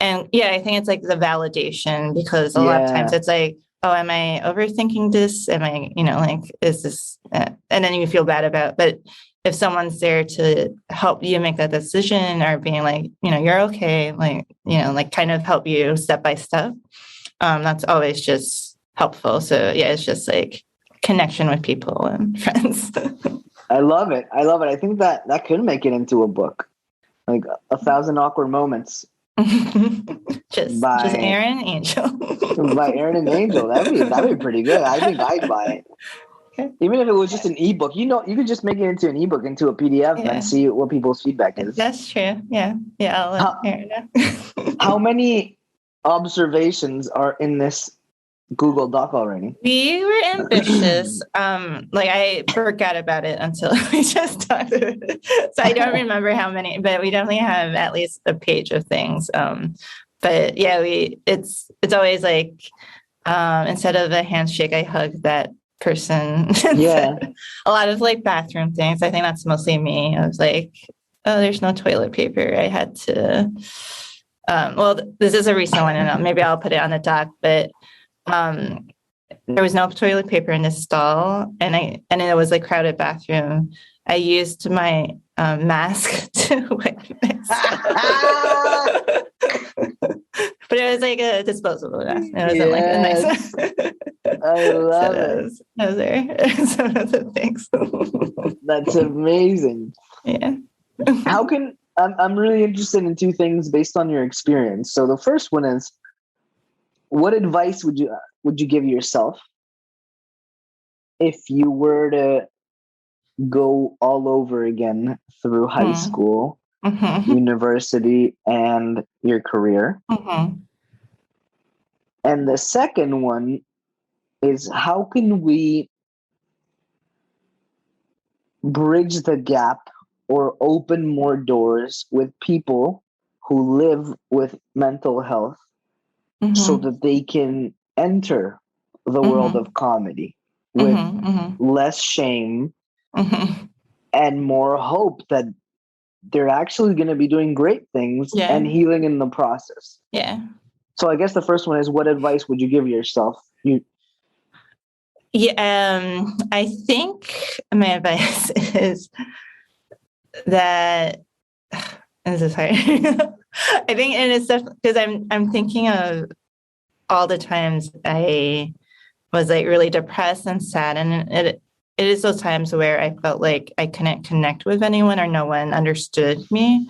and yeah, I think it's like the validation, because a lot of times it's like, oh, am I overthinking this? Am I, like, is this, and then you feel bad about it. But if someone's there to help you make that decision, or being like, you're okay, like, like kind of help you step by step, that's always just helpful. So yeah, it's just like connection with people and friends. I love it. I think that could make it into a book, like 1,000 awkward moments. just Aaron Angel. By Aaron and Angel. That'd be pretty good. I think I'd buy it. Okay. Even if it was just an ebook, you could just make it into an ebook, into a PDF, and see what people's feedback is. That's true. Yeah. I'll let Aaron know. How many observations are in this Google Doc already? We were ambitious. Like I forgot about it until we just talked about it. So I don't remember how many, but we definitely have at least a page of things. But yeah, it's always like instead of a handshake, I hug that person. Yeah. A lot of like bathroom things. I think that's mostly me. I was like, oh, there's no toilet paper. I had to this is a recent one, and maybe I'll put it on the doc, but there was no toilet paper in this stall, and it was a crowded bathroom. I used my mask to wipe myself. But it was like a disposable mask. It wasn't like a nice one. I love it. Those are some of the things. That's amazing. Yeah. I'm really interested in two things based on your experience. So the first one is, what advice would you give yourself if you were to go all over again through high school, university, and your career? And the second one is, how can we bridge the gap or open more doors with people who live with mental health so that they can enter the world of comedy with less shame and more hope that they're actually going to be doing great things and healing in the process? Yeah. So I guess the first one is, what advice would you give yourself? I think my advice is that this is hard. I think, and it's definitely because I'm thinking of all the times I was like really depressed and sad, and it is those times where I felt like I couldn't connect with anyone or no one understood me,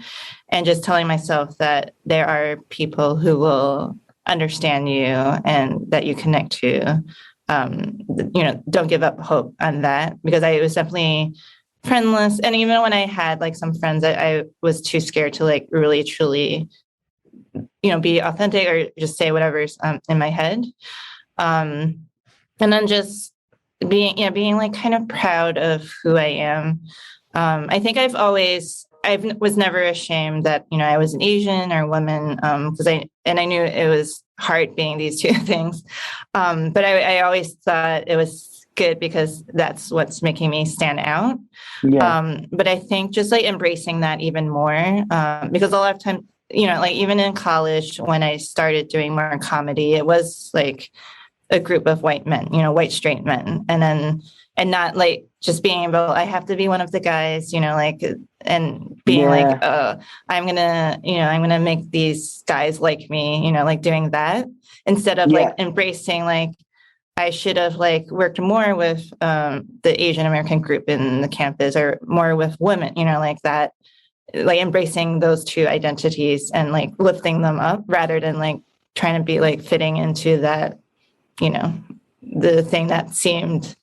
and just telling myself that there are people who will understand you and that you connect to. Don't give up hope on that, because I was definitely friendless. And even when I had like some friends, I was too scared to like really, truly, be authentic or just say whatever's in my head. And then just being like kind of proud of who I am. I think I was never ashamed that, I was an Asian or woman, because I knew it was hard being these two things. But I always thought it was good because that's what's making me stand out. Yeah. But I think just like embracing that even more, because a lot of time, like even in college, when I started doing more comedy, it was like a group of white men, white straight men. And not like just being able, I have to be one of the guys, like and being like, I'm gonna make these guys like me, like doing that instead of like embracing like I should have like worked more with the Asian American group in the campus or more with women, like that, like embracing those two identities and like lifting them up rather than like trying to be like fitting into that, the thing that seemed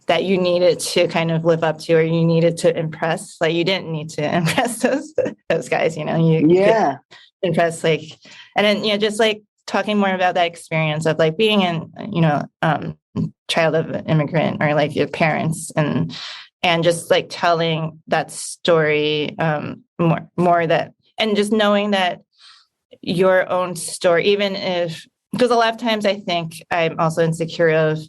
that you needed to kind of live up to, or you needed to impress. Like you didn't need to impress those guys, you could impress like, and then, just like talking more about that experience of like being in, child of an immigrant or like your parents and just like telling that story more that, and just knowing that your own story, even if, because a lot of times I think I'm also insecure of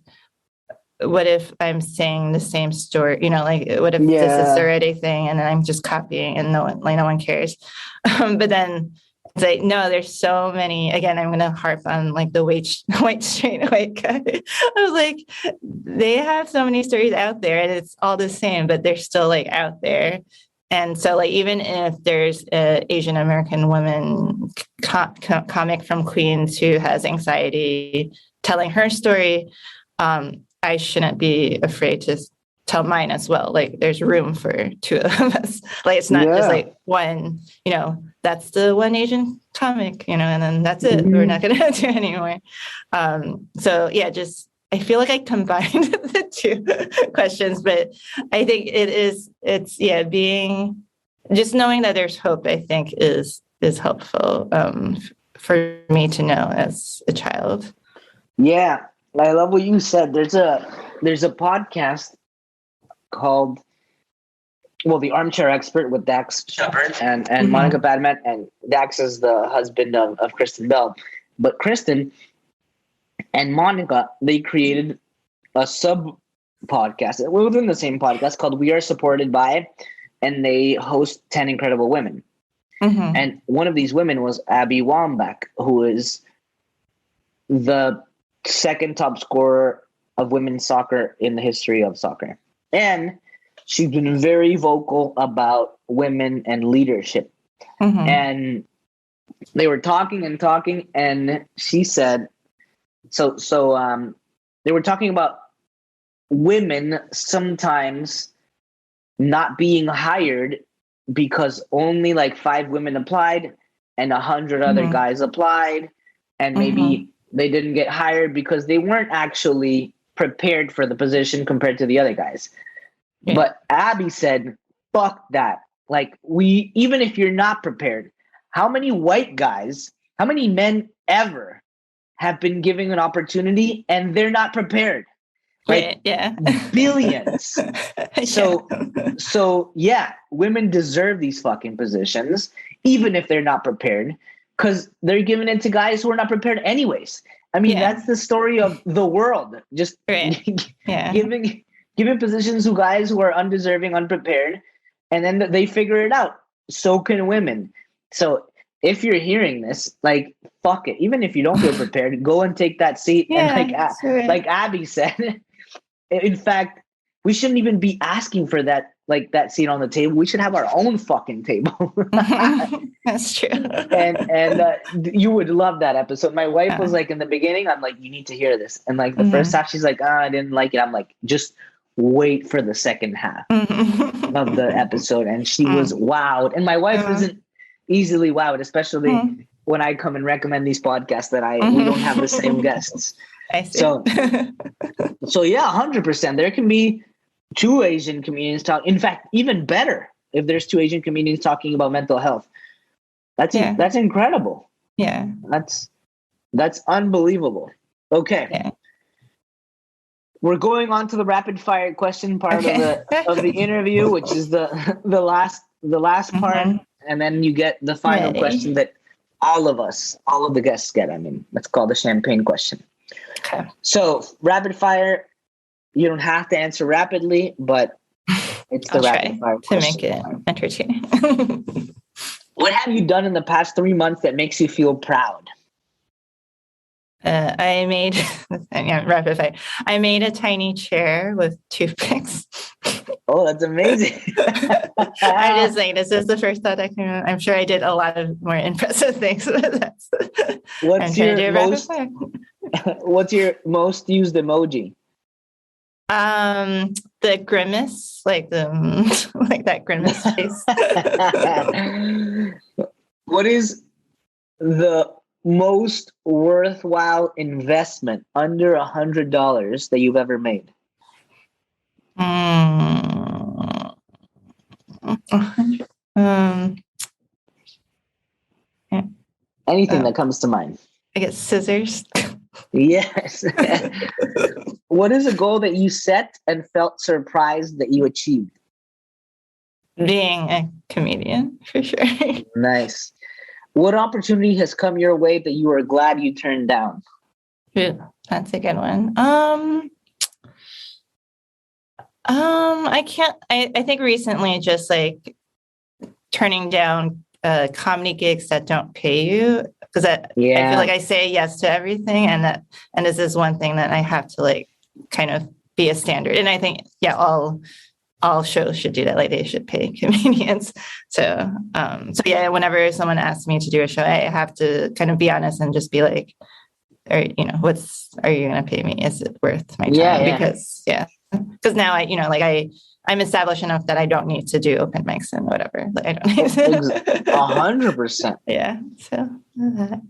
what if I'm saying the same story, like what if this is already thing and then I'm just copying and no one cares. But then it's like, no, there's so many, again, I'm going to harp on like the white straight white guy. I was like, they have so many stories out there and it's all the same, but they're still like out there. And so like, even if there's an Asian American woman comic from Queens who has anxiety telling her story, I shouldn't be afraid to tell mine as well. Like there's room for two of us. Like it's not just like one, that's the one Asian comic, and then that's it. Mm-hmm. We're not going to do anymore. So yeah, just, I feel like I combined the two questions, but I think it's being, just knowing that there's hope, I think is helpful for me to know as a child. Yeah. I love what you said. There's a podcast called, the Armchair Expert with Dax Shepard and Monica Padman, and Dax is the husband of Kristen Bell. But Kristen and Monica, they created a sub podcast within the same podcast called We Are Supported By, and they host 10 Incredible Women. Mm-hmm. And one of these women was Abby Wambach, who is the second top scorer of women's soccer in the history of soccer. And she's been very vocal about women and leadership. Mm-hmm. And they were talking, and she said, so they were talking about women sometimes not being hired because only like 5 women applied and 100 other guys applied, and maybe they didn't get hired because they weren't actually prepared for the position compared to the other guys. Yeah. But Abby said, fuck that. Like, even if you're not prepared, how many white guys, how many men ever have been given an opportunity and they're not prepared? Like, billions. So women deserve these fucking positions, even if they're not prepared, because they're giving it to guys who are not prepared anyways. I mean, that's the story of the world. Just giving positions to guys who are undeserving, unprepared, and then they figure it out. So can women. So if you're hearing this, like, fuck it. Even if you don't feel prepared, go and take that seat. And like Abby said, in fact, we shouldn't even be asking for that, like that seat on the table. We should have our own fucking table. That's true. and you would love that episode. My wife was like, in the beginning, I'm like, you need to hear this. And like the first half, she's like, I didn't like it. I'm like, just wait for the second half of the episode. And she was wowed. And my wife isn't easily wowed, especially when I come and recommend these podcasts that we don't have the same guests. I see. So yeah, 100%. There can be 2 Asian comedians talk. In fact, even better if there's 2 Asian comedians talking about mental health. That's incredible. Yeah, that's unbelievable. Okay, we're going on to the rapid fire question part of the interview, which is the last part, and then you get the final question that all of the guests get. I mean, let's call the champagne question. Okay. So rapid fire, you don't have to answer rapidly, but it's the rapid fire question. To make it entertaining. What have you done in the past 3 months that makes you feel proud? I made rapid fire. I made a tiny chair with toothpicks. Oh, that's amazing. I'm just saying, this is the first thought I can. I'm sure I did a lot of more impressive things. What's your most used emoji? The grimace, like that grimace face. What is the most worthwhile investment under $100 that you've ever made? Anything that comes to mind. I guess scissors. Yes. What is a goal that you set and felt surprised that you achieved? Being a comedian, for sure. Nice. What opportunity has come your way that you are glad you turned down? That's a good one. I think recently just like turning down comedy gigs that don't pay you, because I feel like I say yes to everything, and this is one thing that I have to like kind of be a standard. And I think all shows should do that. Like they should pay comedians. So yeah, whenever someone asks me to do a show, I have to kind of be honest and just be like, are you going to pay me? Is it worth my time? Because now I'm established enough that I don't need to do open mics and whatever. Like I don't need to. 100%. Yeah. So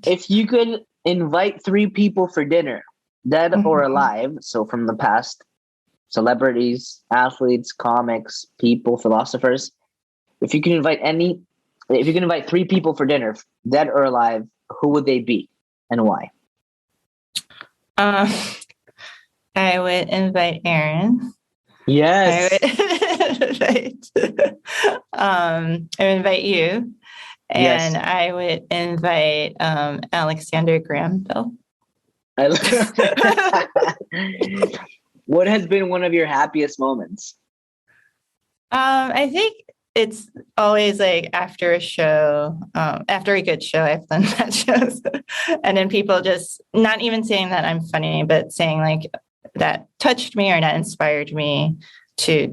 if you could invite 3 people for dinner, dead or alive, so from the past, celebrities, athletes, comics, people, philosophers, if you can invite 3 people for dinner, dead or alive, who would they be and why? I would invite Aaron. Yes. I would invite you. And yes. I would invite Alexander Graham Bell. What has been one of your happiest moments? I think it's always like after a show, after a good show, I've done bad shows. And then people just not even saying that I'm funny, but saying like that touched me or that inspired me to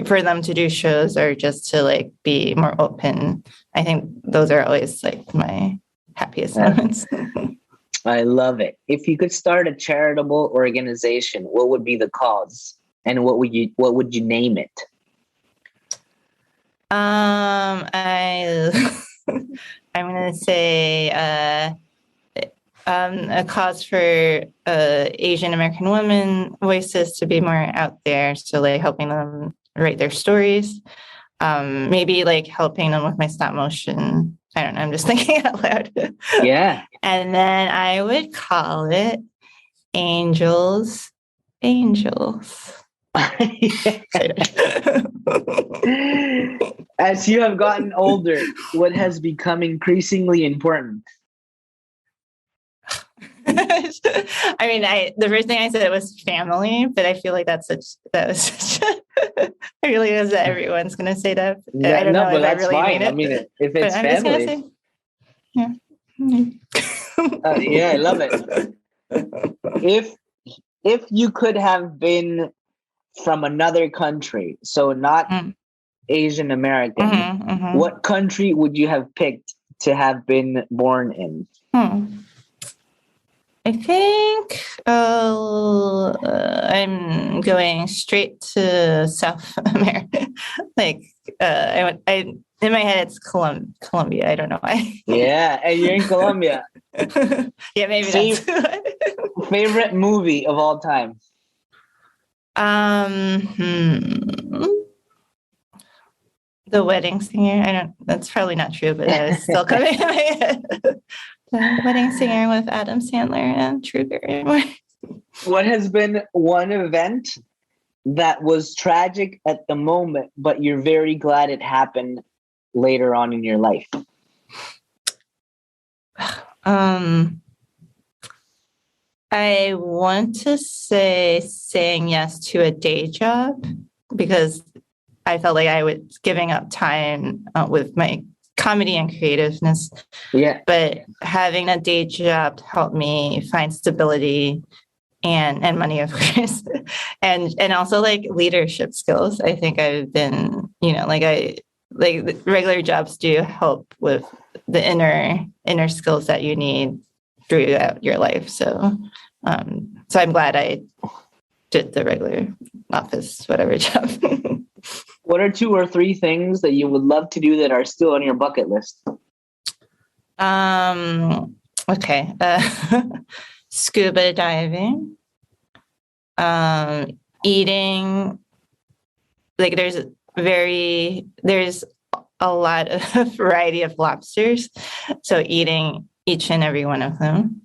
for them to do shows or just to like be more open. I think those are always like my happiest moments. I love it. If you could start a charitable organization, what would be the cause and what would you name it? I'm going to say a cause for Asian American women voices to be more out there. So like helping them write their stories, maybe like helping them with my stop motion. I don't know. I'm just thinking out loud. Yeah. And then I would call it Angels. As you have gotten older, what has become increasingly important? I mean, the first thing I said was family, but I feel like that was such I feel like that everyone's going to say that. I don't know but if that's I really fine. mean it. I mean, if it's I'm family. just gonna say, yeah, I love it. If you could have been from another country, so not Asian American, what country would you have picked to have been born in? I think I'm going straight to South America. Like in my head, it's Colombia. I don't know why. Yeah, and you're in Colombia. Yeah, maybe that's favorite movie of all time. The Wedding Singer. That's probably not true, but that was still coming in my head. The Wedding Singer with Adam Sandler and Drew Barrymore. What has been one event that was tragic at the moment, but you're very glad it happened later on in your life? I want to say saying yes to a day job because I felt like I was giving up time with my comedy and creativeness. Yeah. But having a day job helped me find stability and money, of course, and also like leadership skills. I think I've been, the regular jobs do help with the inner skills that you need throughout your life. So I'm glad I did the regular office, whatever job. What are 2 or 3 things that you would love to do that are still on your bucket list? Okay. Scuba diving, eating, like there's a lot of variety of lobsters. So eating each and every one of them.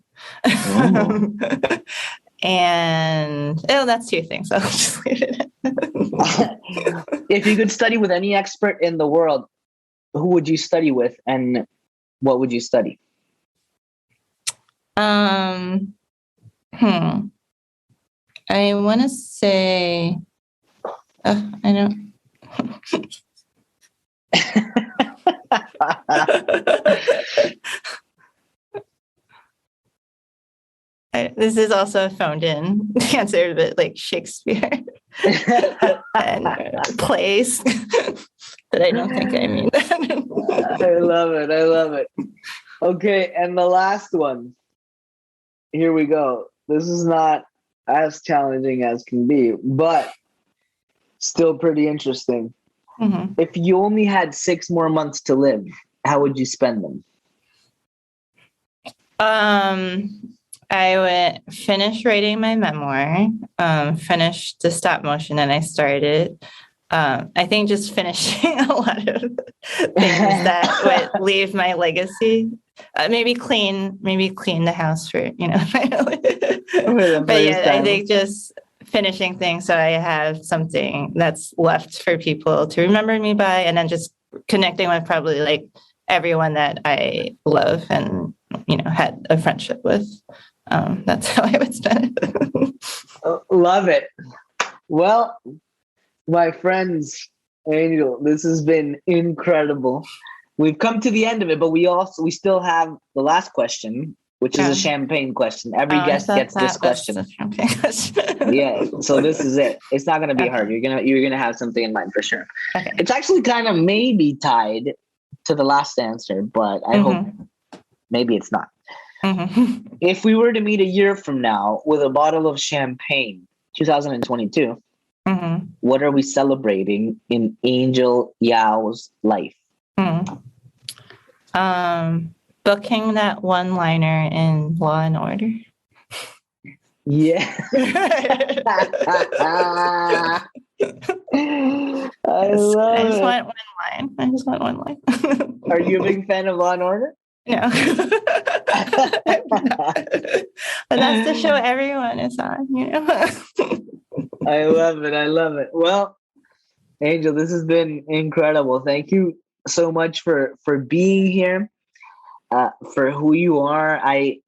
And that's 2 things. I'll just leave it. If you could study with any expert in the world, who would you study with and what would you study? I want to say, I don't. This is also a phoned in answer, but like Shakespeare and plays. But I don't think I mean that. I love it. Okay, and the last one. Here we go. This is not as challenging as can be, but still pretty interesting. Mm-hmm. If you only had 6 more months to live, how would you spend them? I would finish writing my memoir, finish the stop motion that I started. I think just finishing a lot of things that would leave my legacy. Maybe clean the house for, But yeah, I think just finishing things so I have something that's left for people to remember me by, and then just connecting with probably like everyone that I love and, had a friendship with. That's how I would spend it. Love it. Well, my friends, Angel, this has been incredible. We've come to the end of it, but we still have the last question, which is a champagne question. Every guest gets this question. Yeah, so this is it. It's not going to be hard. You're gonna have something in mind for sure. Okay. It's actually kind of maybe tied to the last answer, but I hope maybe it's not. Mm-hmm. If we were to meet a year from now with a bottle of champagne, 2022, what are we celebrating in Angel Yao's life? Booking that one-liner in Law and Order. Yeah. I just want one line. Are you a big fan of Law and Order? No. But that's the show everyone is on, I love it. Well, Angel, this has been incredible. Thank you so much for being here, for who you are. I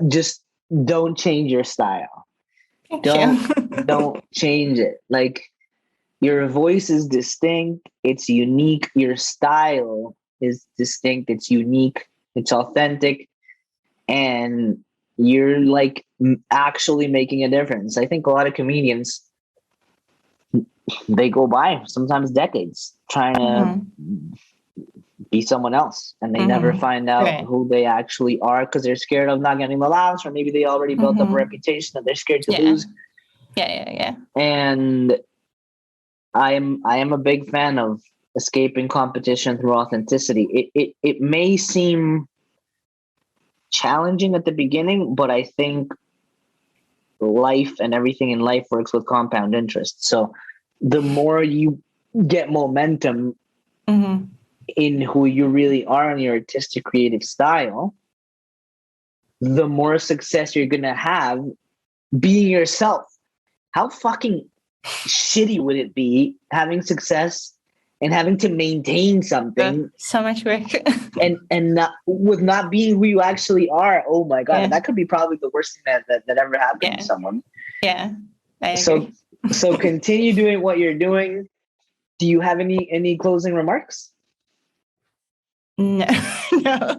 just don't change your style. Don't change it. Like, your voice is distinct. It's unique. Your style is distinct. It's unique. It's authentic. And you're like actually making a difference. I think a lot of comedians, they go by sometimes decades trying to be someone else, and they never find out who they actually are because they're scared of not getting the laughs, or maybe they already built up a reputation that they're scared to lose. Yeah. And I am a big fan of escaping competition through authenticity. It may seem challenging at the beginning, but I think life and everything in life works with compound interest. So the more you get momentum in who you really are and your artistic creative style, the more success you're going to have being yourself. How fucking shitty would it be having success and having to maintain something? So much work. and not being who you actually are. Oh my God. Yeah. That could be probably the worst thing that ever happened to someone. Yeah. I agree. So continue doing what you're doing. Do you have any closing remarks? No, no.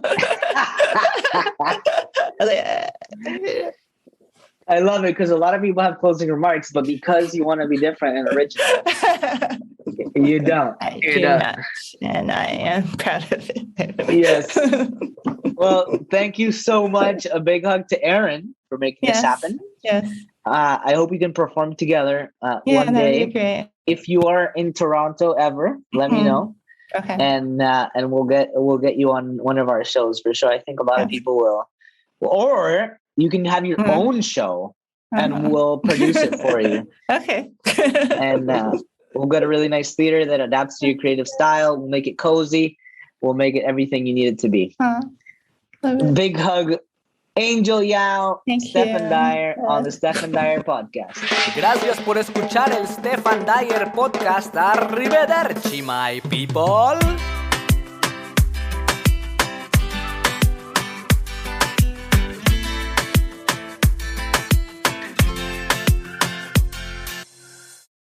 I love it because a lot of people have closing remarks, but because you want to be different and original, you don't. I do not, and I am proud of it. Yes. Well, thank you so much. A big hug to Aaron for making this happen. Yes. I hope we can perform together one day. That'd be great. If you are in Toronto ever, let me know. Okay. And we'll get you on one of our shows for sure. I think a lot of people will. Or you can have your own show and we'll produce it for you. Okay. And we'll get a really nice theater that adapts to your creative style. We'll make it cozy. We'll make it everything you need it to be. Big hug. Angel Yao, Stephan Dyer on the Stephan Dyer Podcast. Gracias por escuchar el Stephan Dyer Podcast. Arrivederci, my people.